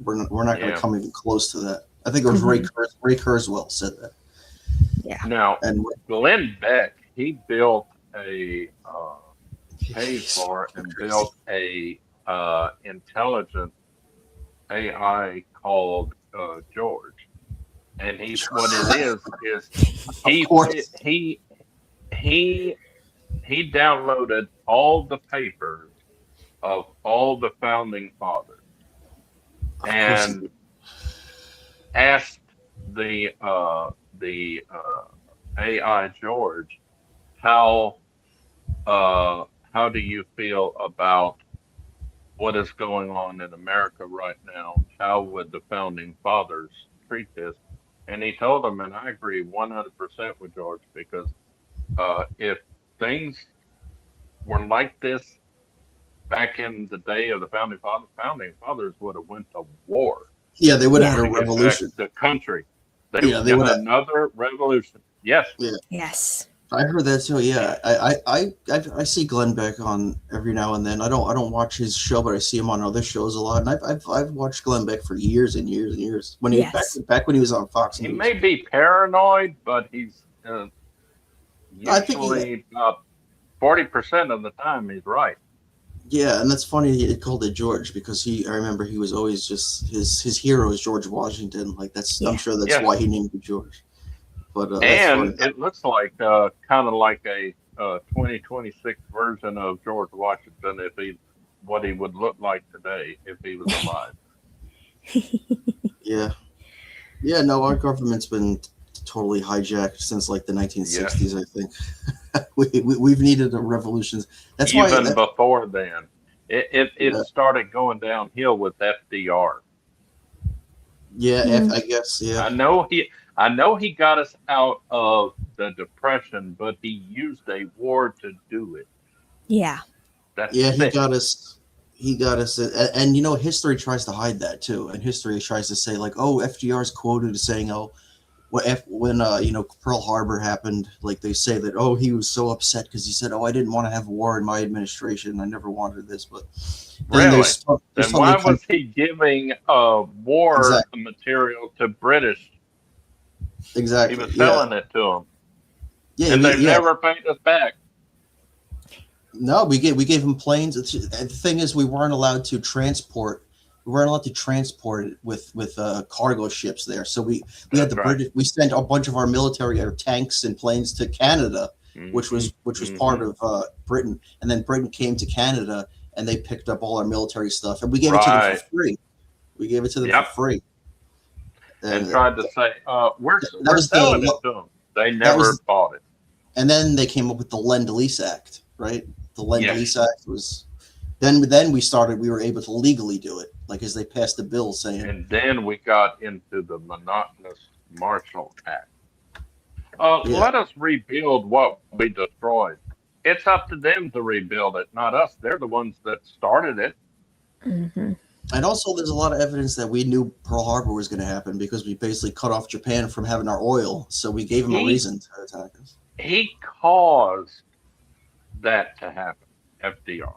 we're not going to Yeah. come even close to that. I think it was Ray Kurzweil said that. Yeah. Now, And Glenn Beck, he built paid for and built a intelligent AI called George, and what it is Of course. he downloaded all the papers of all the founding fathers Of course he and did. asked the AI George how do you feel about what is going on in America right now? How would the founding fathers treat this? And he told them, and I agree 100% with George, because if things were like this back in the day of the founding fathers would have went to war Yeah, they would Yeah. have had to a get back revolution. the country. They Yeah, would they have would have. another revolution. Yes, Yes. I heard that too. Yeah, I see Glenn Beck on every now and then. I don't watch his show, but I see him on other shows a lot. And I've watched Glenn Beck for years and years and years. When he Yes. back when he was on Fox he News. may be paranoid, but he's I think usually about 40% of the time he's right. Yeah, and that's funny he called it George because I remember he was always just his hero is George Washington. Like I'm Yeah. sure that's Yeah. why he named it George. But that's And funny. it looks like kind of like a 2026 version of George Washington what he would look like today if he was alive. Yeah. Yeah, no, our government's been totally hijacked since like the 1960s, I think. We've needed a revolution. That's why Even before then, it Yeah. started going downhill with FDR. yeah, Mm. I guess, yeah. I know he got us out of the depression, but he used a war to do it. Yeah. That's Yeah, sick. he got us and you know history tries to hide that too. And history tries to say like, oh, FDR's quoted as saying, oh, when you know Pearl Harbor happened, like they say that oh he was so upset because he said oh I didn't want to have war in my administration, I never wanted this, but then Really? there's Then why was he giving war Exactly. material to British? exactly He was yeah selling it to them, yeah and they yeah never paid us back. no we gave him planes. The thing is we weren't allowed to transport it with cargo ships there, so we had That's the right. British. We sent a bunch of our military tanks and planes to Canada, which was part of Britain, and then Britain came to Canada and they picked up all our military stuff, and we gave it to them Right. for free. We gave it to them Yep. for free, and tried to say we're was the- selling it to them. They never was- bought it. and then they came up with the Lend-Lease Act, right? The Lend-Lease Yes. Act was then we were able to legally do it, like as they passed a bill saying And then we got into the monotonous Marshall Act. Yeah. Let us rebuild what we destroyed. It's up to them to rebuild it, not us. They're the ones that started it. Hmm. And also, there's a lot of evidence that we knew Pearl Harbor was going to happen because we basically cut off Japan from having our oil. So we gave them a reason to attack us. He caused that to happen, FDR.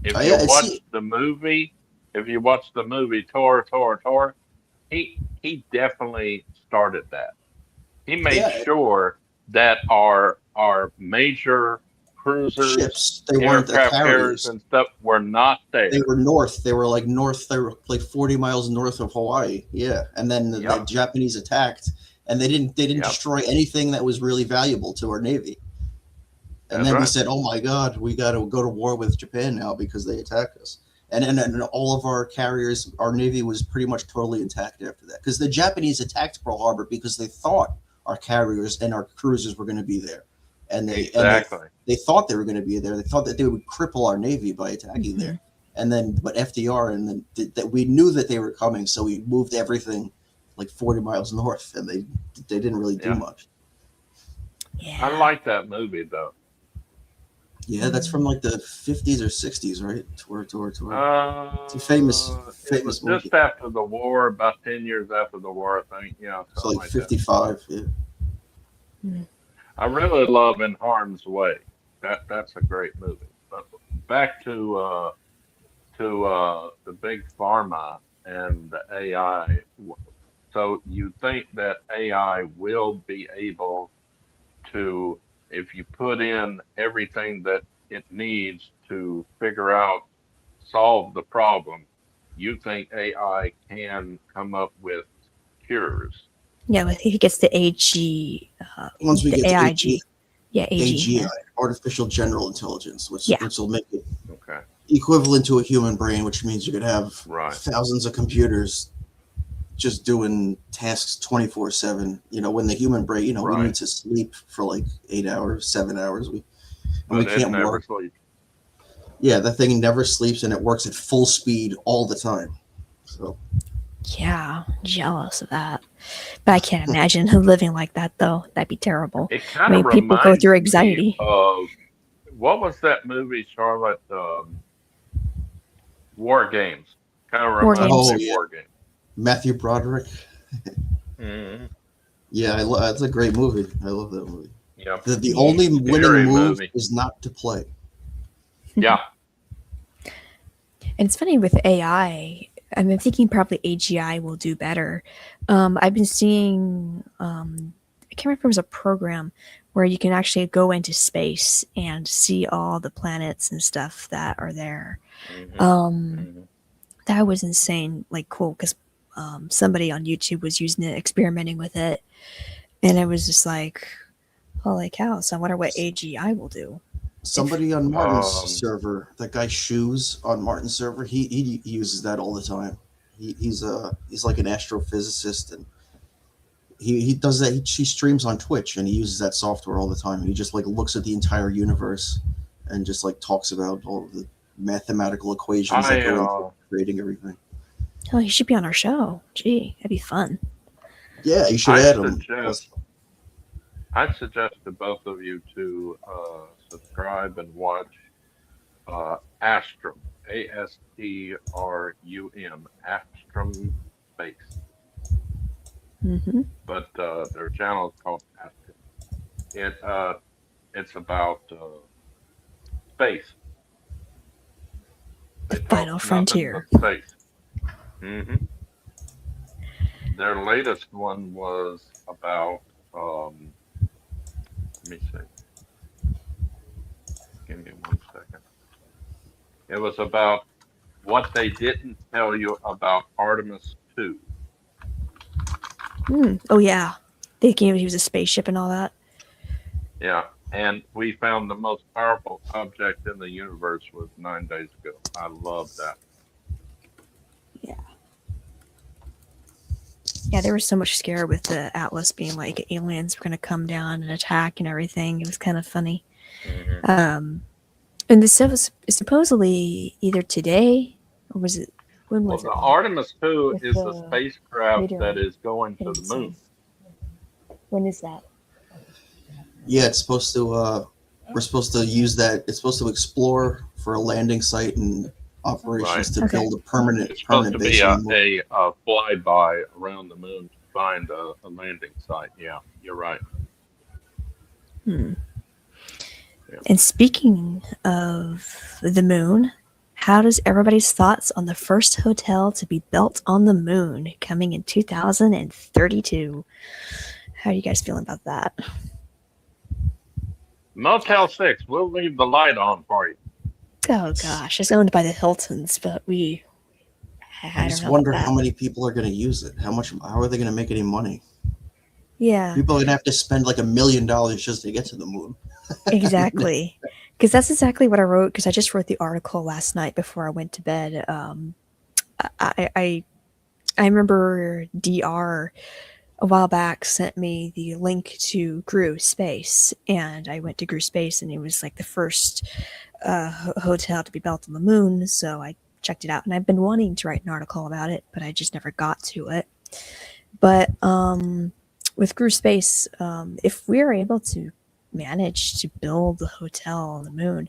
If you Yeah, watch the movie, Tora, he definitely started that. He made Yeah. sure that our major cruisers, Ships, they weren't the aircraft carriers carriers. and stuff were not there. They were north. They were like north. They were like 40 miles north of Hawaii. Yeah, and then the Yep. Japanese attacked, and they didn't Yep. destroy anything that was really valuable to our navy. And That's then we right. said, "Oh my God, we got to go to war with Japan now because they attacked us." And all of our carriers, our navy was pretty much totally intact after that because the Japanese attacked Pearl Harbor because they thought our carriers and our cruisers were going to be there, and Exactly. they thought they were going to be there. They thought that they would cripple our navy by attacking there. And then, but FDR and then that we knew that they were coming, so we moved everything like 40 miles north, and they didn't really do Yeah. much. Yeah. I like that movie though. Yeah, that's from like the 50s or 60s, right? Tour. It's a It was famous movie. just after the war, about 10 years after the war, I think. Yeah, So something like like that. 55. Yeah. I really love In Harm's Way. That's a great movie. But back to the big pharma and the AI. So you think that AI will be able to, if you put in everything that it needs to figure out, solve the problem, you think AI can come up with cures? Yeah, but he gets the AG, Once we the get to AIG. Yeah, AG. AGI, Yeah. artificial general intelligence, Yeah. which will make it Okay, equivalent to a human brain, which means you could have right. thousands of computers just doing tasks 24/7. When the human brain, we Right. need to sleep for like 8 hours, 7 hours. And we But it can't never work. sleeps. Yeah, that thing never sleeps and it works at full speed all the time. So Yeah, jealous of that. But I can't imagine living like that, though. That'd be terrible. It I kind of mean, people go reminds through me anxiety. of what was that movie, Charlotte? War Games. Kind of War reminds Games. me oh of yeah, War Games. Matthew Broderick. Hmm. Yeah, that's a great movie. I love that movie. Yep. The only winning Scary move movie. is not to play. Yeah. And it's funny with AI. I'm thinking probably AGI will do better. I've been seeing, I can't remember if it was a program where you can actually go into space and see all the planets and stuff that are there. Hmm. Um, Hmm. that was insane, like cool, because somebody on YouTube was using it, experimenting with it, and it was just like, holy cow! So I wonder what AGI will do. Somebody on Martin's Um, server, that guy Shoes on Martin's server, he uses that all the time. He's like an astrophysicist, and he does that. He streams on Twitch, and he uses that software all the time. He just like looks at the entire universe, and just like talks about all of the mathematical equations that I go into creating everything. Oh, he should be on our show. Gee, that'd be fun. Yeah, you should I add him. suggest to both of you to subscribe and watch Astrum, Astrum, Astrum Space. Hmm. But their channel is called Astrum. It's about space. The They final talk nothing frontier. but space. Hmm. Their latest one was about. Let me see. Give me 1 second. It was about what they didn't tell you about Artemis 2. Oh yeah, thinking he was a spaceship and all that. Yeah. And we found the most powerful object in the universe was 9 days ago. I love that. Yeah, there was so much scare with the Atlas being like aliens were going to come down and attack and everything. It was kind of funny. Hmm. And this was supposedly either today or was it when Well, was the it? Artemis 2 With is the the spacecraft meteor that is going to the hitting moon. sun. When is that? Yeah, it's supposed to. We're supposed to use that. It's supposed to explore for a landing site and operations to Okay. build a permanent It's supposed to base be on the moon. a flyby around the moon to find a landing site. Yeah, you're right. Hmm. Yeah. And speaking of the moon, how does everybody's thoughts on the first hotel to be built on the moon coming in 2032? How are you guys feeling about that? Motel 6, we'll leave the light on for you. Oh gosh, it's owned by the Hiltons, but I I don't just know wonder about that. how many people are going to use it. How are they going to make any money? Yeah, People are going to have to spend like $1 million just to get to the moon. exactly. Because that's exactly what I wrote. Because I just wrote the article last night before I went to bed. I remember DR a while back sent me the link to Gru Space, and I went to Gru Space, and it was like the first hotel to be built on the moon. So I checked it out, and I've been wanting to write an article about it, but I just never got to it. But with Gru Space, if we're able to manage to build the hotel on the moon,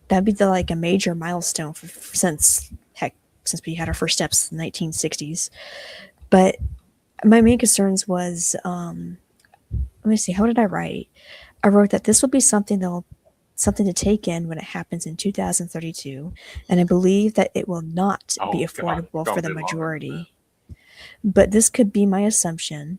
that'd be like a major milestone since we had our first steps in the 1960s. But my main concerns was, let me see, how did I write? I wrote that this will be something to take in when it happens in 2032, and I believe that it will not Oh, be God, affordable don't for the be longer than that. majority. But this could be my assumption,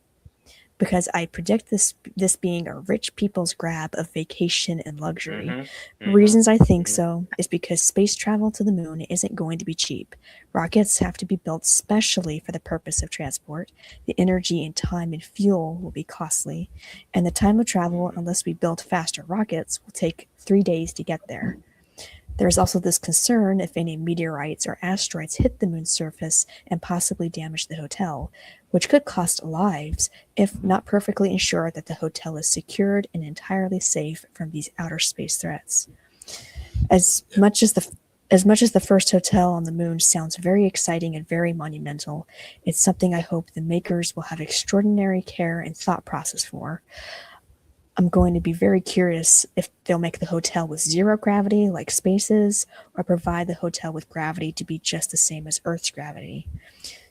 because I predict this being a rich people's grab of vacation and luxury. Mhm, Reasons I think mhm. so is because space travel to the moon isn't going to be cheap. Rockets have to be built specially for the purpose of transport. The energy and time and fuel will be costly, and the time of travel, unless we build faster rockets, will take 3 days to get there. There's also this concern if any meteorites or asteroids hit the moon's surface and possibly damage the hotel, which could cost lives if not perfectly ensure that the hotel is secured and entirely safe from these outer space threats. As much as the first hotel on the moon sounds very exciting and very monumental, it's something I hope the makers will have extraordinary care and thought process for. I'm going to be very curious if they'll make the hotel with zero gravity like space is, or provide the hotel with gravity to be just the same as Earth's gravity.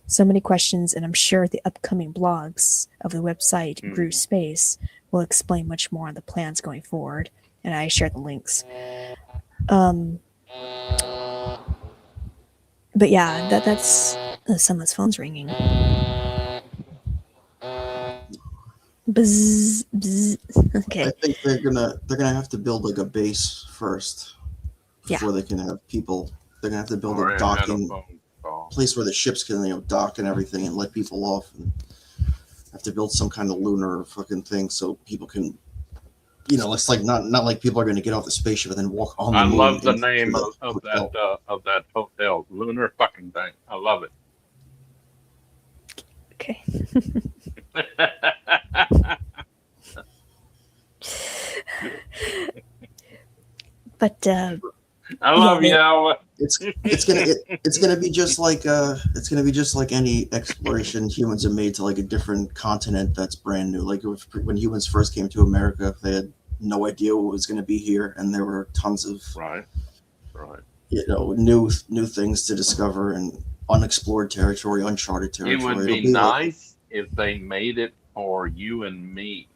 So many questions, and I'm sure the upcoming blogs of the website Grew Space will explain much more on the plans going forward, and I share the links. But yeah, that's someone's phone's ringing. Bzz, bzz. Okay. I think they're gonna have to build like a base first before they can have people. They're gonna have to build Or a a docking phone call. place where the ships can dock and everything and let people off. And have to build some kind of lunar fucking thing so people can. It's like not like people are going to get off the spaceship and then walk on the I moon. love the into name the of hotel. that hotel, Lunar fucking thing. I love it. Okay. But I love you, Alva. It's gonna be just like any exploration humans have made to like a different continent that's brand new. Like when humans first came to America, they had no idea what was going to be here, and there were tons of Right. new things to discover and unexplored territory, uncharted It territory. would It'll be like- nice if they made it for you and me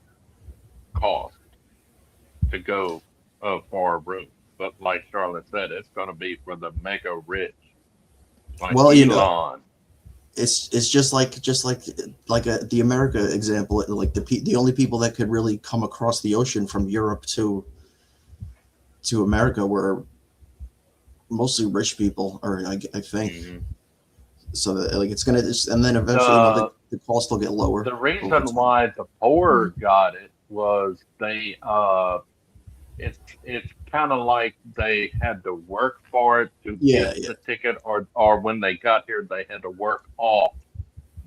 cost to go for a room. But like Charlotte said, it's going to be for the mega rich. Like Well, Elon. it's just like the America example. Like the only people that could really come across the ocean from Europe to America were mostly rich people, or I think. Mhm. So that like it's gonna, and then eventually the cost will get lower. The reason over time. why the poor got it was they it's kind of like they had to work for it to get the ticket, or when they got here they had to work off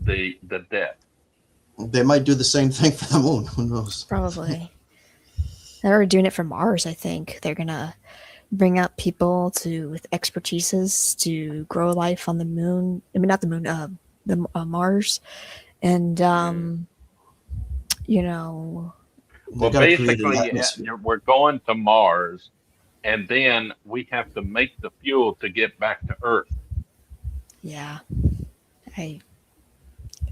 the debt. They might do the same thing for the moon. Who knows? probably they're already doing it for Mars. I think they're gonna bring out people with expertises to grow life on the moon. I mean, not the moon, Mars, and Well, gotta create an basically, atmosphere. we're going to Mars, and then we have to make the fuel to get back to Earth. yeah, I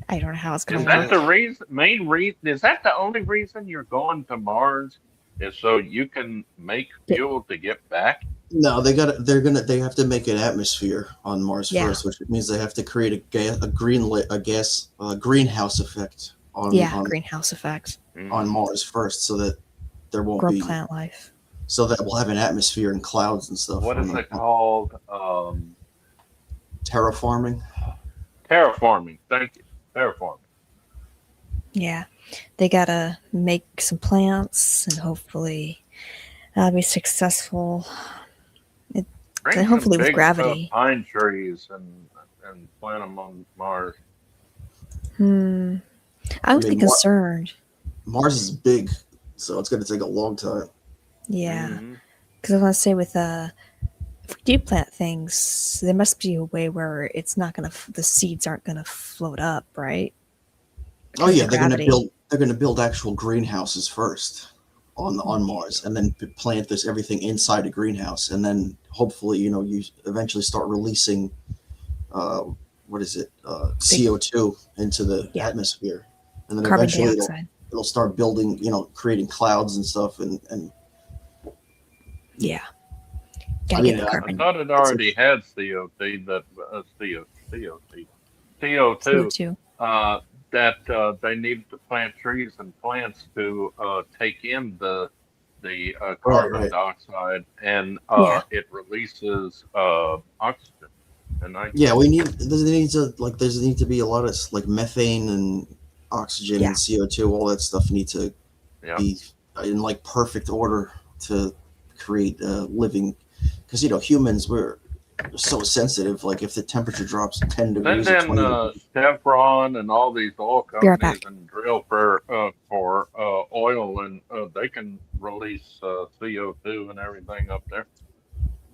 don't know how it's Is gonna that work. the main reason? Is that the only reason you're going to Mars? Is so you can make fuel to get back? No, they have to make an atmosphere on Mars first, which means they have to create a greenhouse effect on greenhouse effect on Mars first, so that there won't grow be plant life. So that we'll have an atmosphere and clouds and stuff. What is it called? Terraforming. Terraforming. Thank you. Terraforming. Yeah, they gotta make some plants, and hopefully that'll be successful. Bring Hopefully some with big gravity. pine trees and plant them on Mars. I would be concerned. Mars is big, so it's going to take a long time. Yeah, because I want to say if we do plant things, there must be a way where it's not gonna, the seeds aren't gonna float up, right? Oh yeah, they're going to build actual greenhouses first on Mars, and then plant this everything inside a greenhouse, and then hopefully you eventually start releasing what is it CO2 into the Yeah. atmosphere, and then Carbon eventually dioxide. it'll start building, creating clouds and stuff, and Yeah. I Gotta mean, get the I carbon. thought it already had CO2 that CO2 CO2. that they needed to plant trees and plants to take in the carbon right. dioxide, and Yeah. it releases oxygen and nitrogen. Yeah, there need to be a lot of like methane and oxygen Yeah. and CO2, all that stuff need to Yeah. be in like perfect order to create living, because humans, we're so sensitive. Like if the temperature drops 10 And degrees or then 20 degrees, Chevron and all these oil Be right companies back. and drill for oil, and they can release CO2 and everything up there.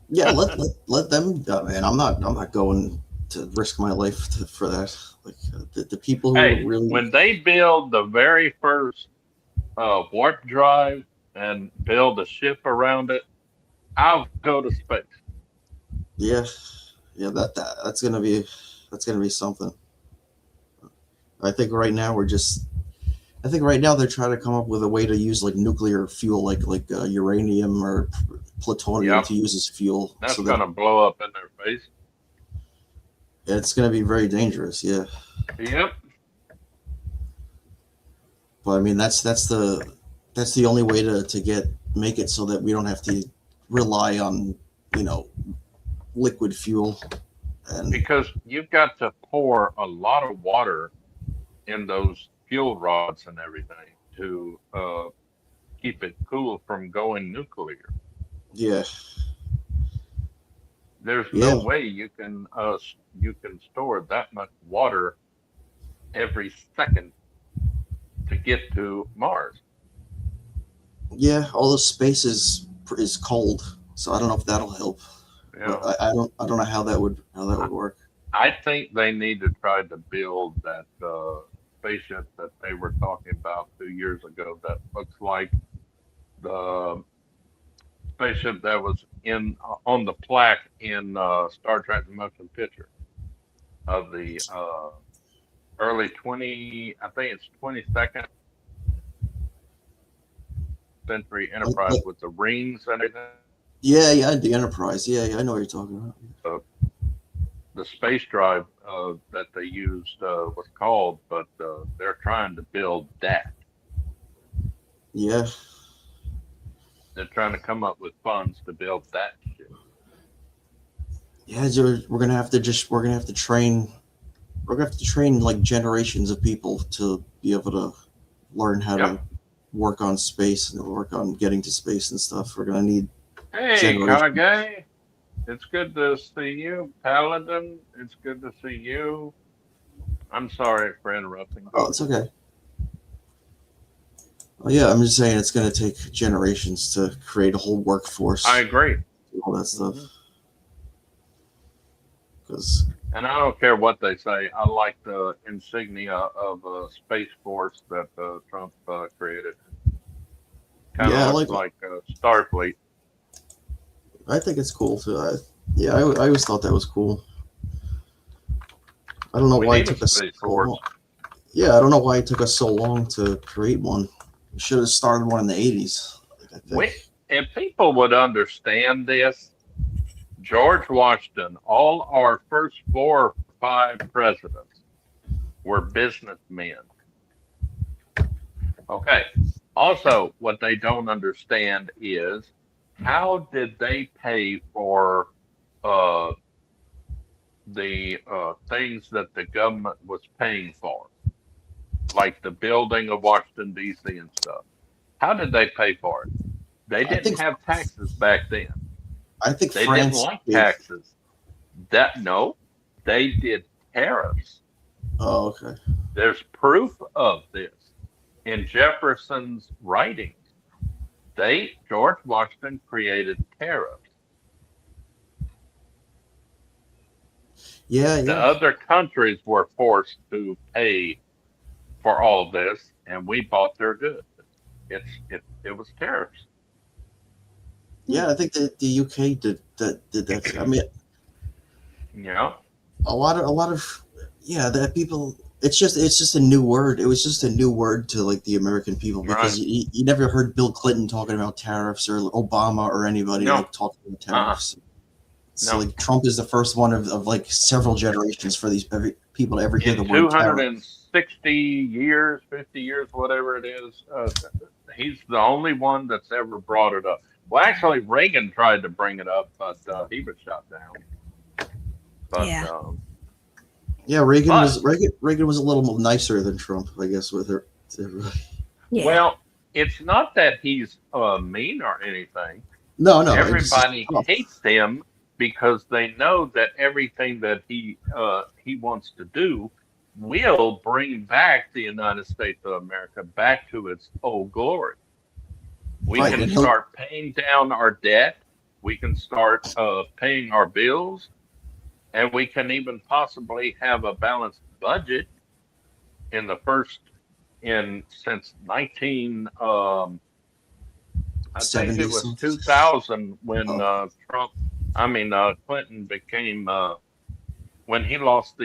yeah, let them. Man, I'm not going to risk my life for that. Like the people who Hey, really, when they build the very first warp drive and build a ship around it, I'll go to space. yeah, that's gonna be something. I think right now they're trying to come up with a way to use like nuclear fuel, like uranium or plutonium Yep. to use as fuel. That's So going to blow up in their face. it's going to be very dangerous. Yeah, Yep. but I mean that's the only way to make it so that we don't have to rely on liquid fuel. And Because you've got to pour a lot of water in those fuel rods and everything to keep it cool from going nuclear. yeah, There's Yeah. no way you can store that much water every second to get to Mars. yeah, all the space is cold, so I don't know if that'll help. You know, But I don't know how that would work. I think they need to try to build that spaceship that they were talking about 2 years ago. That looks like the spaceship that was in on the plaque in Star Trek: The Motion Picture of the early 20. I think it's 22nd century Enterprise with the rings and everything. Yeah, the Enterprise. Yeah, I know what you're talking about. The space drive that they used was called, but they're trying to build that. Yeah, They're trying to come up with funds to build that shit. yeah. We're gonna have to train. We're gonna have to train like generations of people to be able to learn how to work on space and work on getting to space and stuff. We're gonna need. Hey, Generation. Kage, it's good to see you. Paladin, it's good to see you. I'm sorry for interrupting. Oh, it's okay. Oh, yeah, I'm just saying it's gonna take generations to create a whole workforce. I agree. All that stuff. Because And I don't care what they say. I like the insignia of Space Force that Trump created. Kind of Yeah, I looks like Starfleet. I think it's cool too. I always thought that was cool. I don't know We why need it a took us. Space Force. Yeah, I don't know why it took us so long to create one. We should have started one in the 80s. I think. If people would understand this, George Washington, all our first 4 or 5 presidents were businessmen. Okay. Also, what they don't understand is how did they pay for the things that the government was paying for, like the building of Washington, D.C. and stuff? How did they pay for it? They didn't have taxes back then. I think They France didn't like did. taxes. No, they did tariffs. Oh, okay. There's proof of this in Jefferson's writings. George Washington created tariffs. Yeah, The yeah. other countries were forced to pay for all of this, and we bought their goods. it was tariffs. Yeah, I think that the UK did that. I mean, Yeah. a lot of yeah, that people. It's just a new word. It was just a new word to like the American people because Right. you never heard Bill Clinton talking about tariffs or Obama or anybody No. like talking about tariffs. So No. like Trump is the first one of like several generations for these people to ever hear the In word tariff. 260 years, 50 years, whatever it is, he's the only one that's ever brought it up. Well, actually, Reagan tried to bring it up, but he was shot down. But Yeah. Yeah, Reagan But- was a little more nicer than Trump, I guess, with her. Yeah. well, it's not that he's mean or anything. No, it's Everybody tough. hates him because they know that everything that he wants to do will bring back the United States of America back to its old glory. We Right, can and he'll- start paying down our debt. We can start paying our bills, and we can even possibly have a balanced budget in the first since 19. I think it was 70s. 2000 when Oh. Clinton became when he lost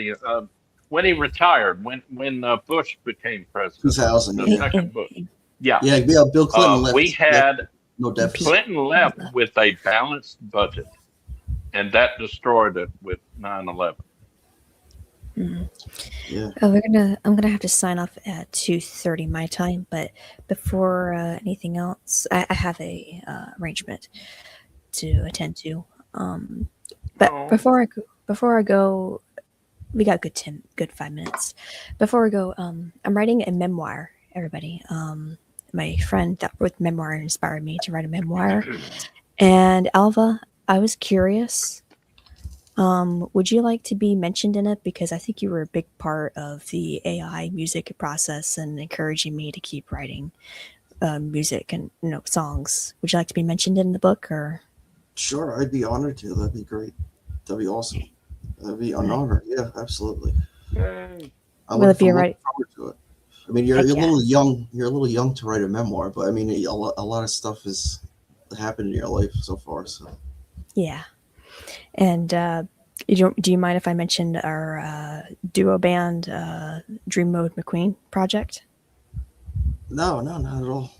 when he retired when Bush became president. 2000. The Yeah, second Bush. Yeah. yeah. Bill Clinton left. We had no deficit. Clinton left with a balanced budget, and that destroyed it with 9/11. Yeah. Oh, I'm gonna have to sign off at 2:30 my time, but before anything else, I have a arrangement to attend to. But Oh. before I go, we got good 5 minutes. Before we go, I'm writing a memoir. Everybody, my friend that wrote the memoir inspired me to write a memoir. And Alva, I was curious. Would you like to be mentioned in it? Because I think you were a big part of the AI music process and encouraging me to keep writing music and songs. Would you like to be mentioned in the book, or? Sure, I'd be honored to. That'd be great. That'd be awesome. That'd be an honor. Yeah, absolutely. Yay. Will it be I'm right? looking forward to it. I mean, you're Heck a yeah. little young. You're a little young to write a memoir, but I mean, a lot of stuff has happened in your life so far. So Yeah. And do you mind if I mentioned our duo band Dream Mode McQueen project? no, not at all.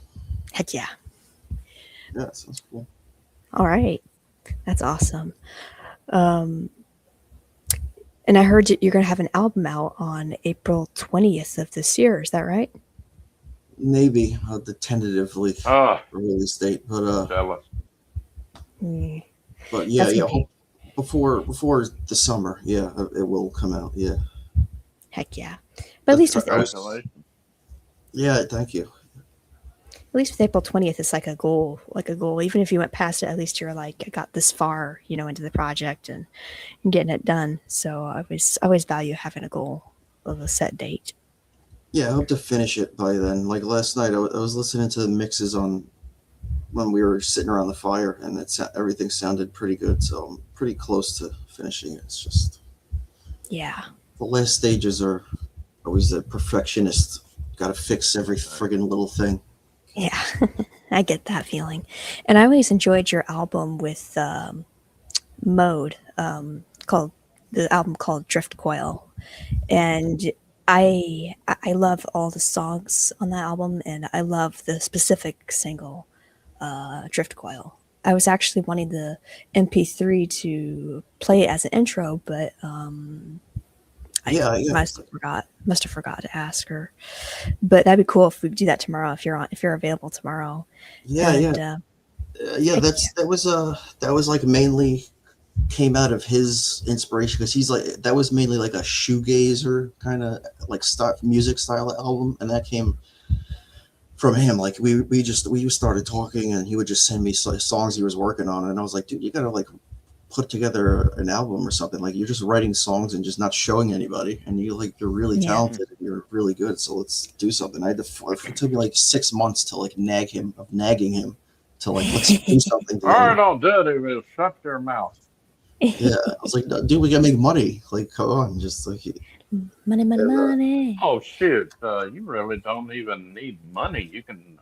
Heck yeah. Yeah, it sounds cool. All right. That's awesome. And I heard that you're going to have an album out on April 20th of this year. Is that right? Maybe the tentatively Oh, release date, but jealous. Mm. but yeah, That's yeah. gonna be- Before the summer, yeah, it will come out. Yeah, Heck yeah. But at least with Congratulations. yeah. Thank you. April 20th, it's like a goal. Even if you went past it, at least you're like, I got this far, into the project and getting it done. So I always value having a goal of a set date. Yeah, I hope to finish it by then. Like last night, I was listening to the mixes on when we were sitting around the fire, and everything sounded pretty good. So I'm pretty close to finishing it. It's just Yeah. the last stages are always the perfectionist. Got to fix every friggin' little thing. Yeah. I get that feeling. And I always enjoyed your album with Mode, called Drift Coil. And I love all the songs on that album, and I love the specific single, Drift Coil. I was actually wanting the MP3 to play it as an intro, but I Yeah. must have forgot to ask her. But that'd be cool if we do that tomorrow, if you're available tomorrow. Yeah, And, yeah. That was like mainly came out of his inspiration because he's like that was mainly like a shoegazer kind of like music style album, and that came from him. Like we just started talking, and he would just send me songs he was working on, and I was like, dude, you gotta like put together an album or something. Like you're just writing songs and just not showing anybody, and you're really Yeah. talented and you're really good, so let's do something. It took me like 6 months to like nagging him to like let's do something All together. right, I'll do it. Will shut their mouth. Yeah, I was like, dude, we gotta make money. Like, come on, just like, Money, money, And, money. Oh shoot, you really don't even need money. You can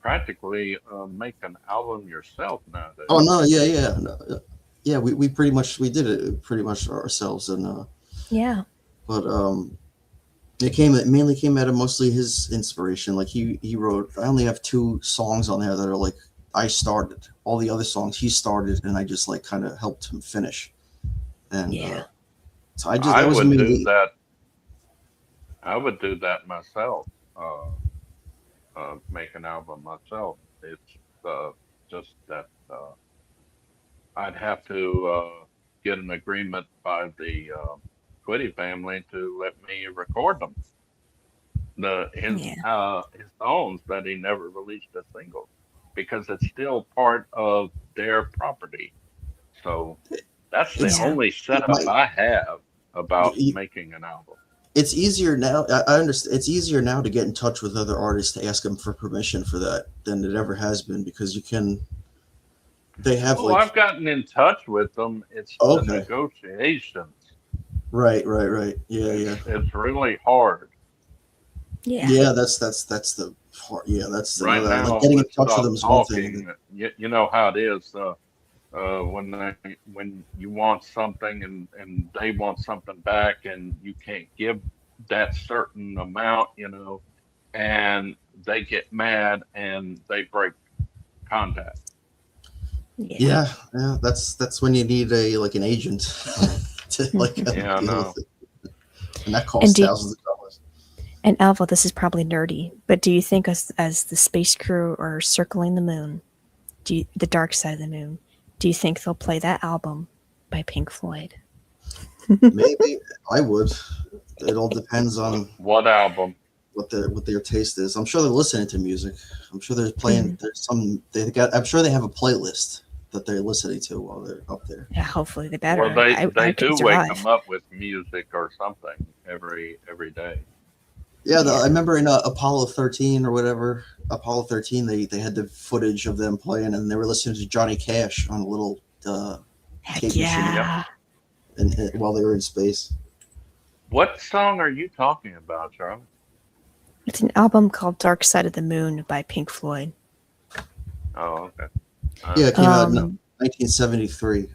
practically make an album yourself nowadays. oh no, yeah, no, yeah. We pretty much we did it pretty much ourselves, and Yeah. but it mainly came out of mostly his inspiration. Like he wrote. I only have 2 songs on there that are like I started. All the other songs he started, and I just like kind of helped him finish. And Yeah. so I just I that was would do mainly that. I would do that myself. Make an album myself. It's just that I'd have to get an agreement by the Quiddy family to let me record them. Yeah. His songs that he never released a single because it's still part of their property. So that's the it's Yeah. only it setup might I have about you, making an album. it's easier now. I understand. It's easier now to get in touch with other artists to ask them for permission for that than it ever has been because you can. They have Oh, like I've gotten in touch with them. It's the okay, negotiations. right. It's really hard. Yeah. Yeah. That's the part. Yeah, that's Right another. Like now, getting in let's touch with stop them is one thing. talking. You know how it is. When you want something and they want something back and you can't give that certain amount, and they get mad and they break contact. Yeah. Yeah. That's when you need a like an agent to like Yeah, I deal know. with it, and that And costs do thousands of dollars. and Alva, this is probably nerdy, but do you think as the space crew are circling the moon, the dark side of the moon, do you think they'll play that album by Pink Floyd? Maybe I would. It all depends on What album? what their taste is. I'm sure they're listening to music. I'm sure they're playing. Mhm. There's some they got. I'm sure they have a playlist that they're listening to while they're up there. Yeah, hopefully they better. Well, they I do can wake survive. them up with music or something every day. Yeah, Yeah. I remember in Apollo 13 or whatever. Apollo 13, they had the footage of them playing, and they were listening to Johnny Cash on a little Heck tape machine, yeah. and while they were in space. What song are you talking about, Charlie? It's an album called Dark Side of the Moon by Pink Floyd. Oh, okay. Yeah, it came out in Um, 1973.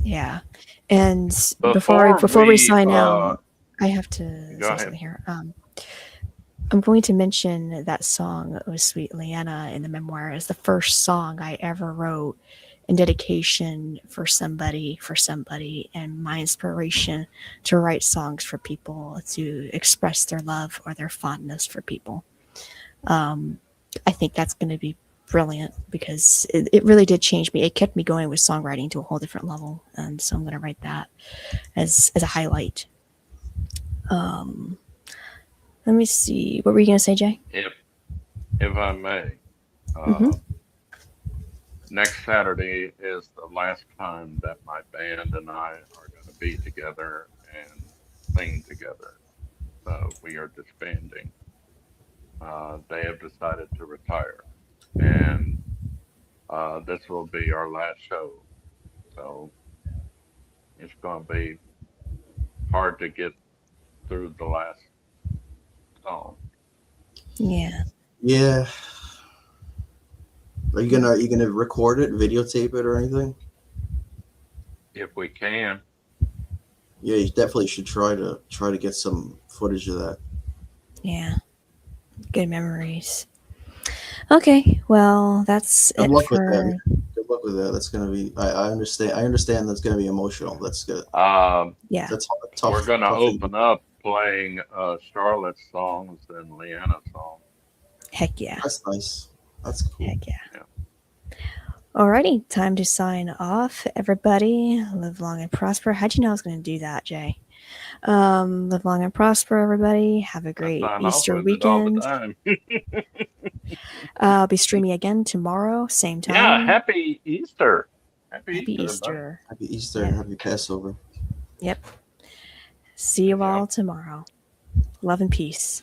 yeah. And Before before we we sign out, I have to go say ahead. something here. I'm going to mention that song, Oh Sweet Leanna, in the memoir as the first song I ever wrote in dedication for somebody, and my inspiration to write songs for people to express their love or their fondness for people. I think that's going to be brilliant because it really did change me. It kept me going with songwriting to a whole different level. And so I'm going to write that as a highlight. Let me see. What were you going to say, Jay? If I may, Mhm. next Saturday is the last time that my band and I are going to be together and sing together. We are disbanding. They have decided to retire, and this will be our last show. So it's going to be hard to get through the last song. Yeah. Yeah. Are you gonna record it, videotape it, or anything? If we can. Yeah, you definitely should try to get some footage of that. Yeah. Good memories. Okay. Well, that's Good it luck with for. that. Good luck with that. That's gonna be. I understand. I understand that's gonna be emotional. That's good. Yeah. That's tough. We're going to tough thing. open up playing Charlotte's songs and Leanna's songs. Heck yeah. That's nice. That's cool. Heck yeah. Yeah. Alrighty. Time to sign off, everybody. Live long and prosper. How'd you know I was going to do that, Jay? Live long and prosper, everybody. Have a I great sign off Easter with it all the weekend. time. I'll be streaming again tomorrow, same time. Yeah, happy Easter. Happy Happy Easter. Easter. Happy Easter. Yeah. Happy Passover. Yep. See you Yeah. all tomorrow. Love and peace.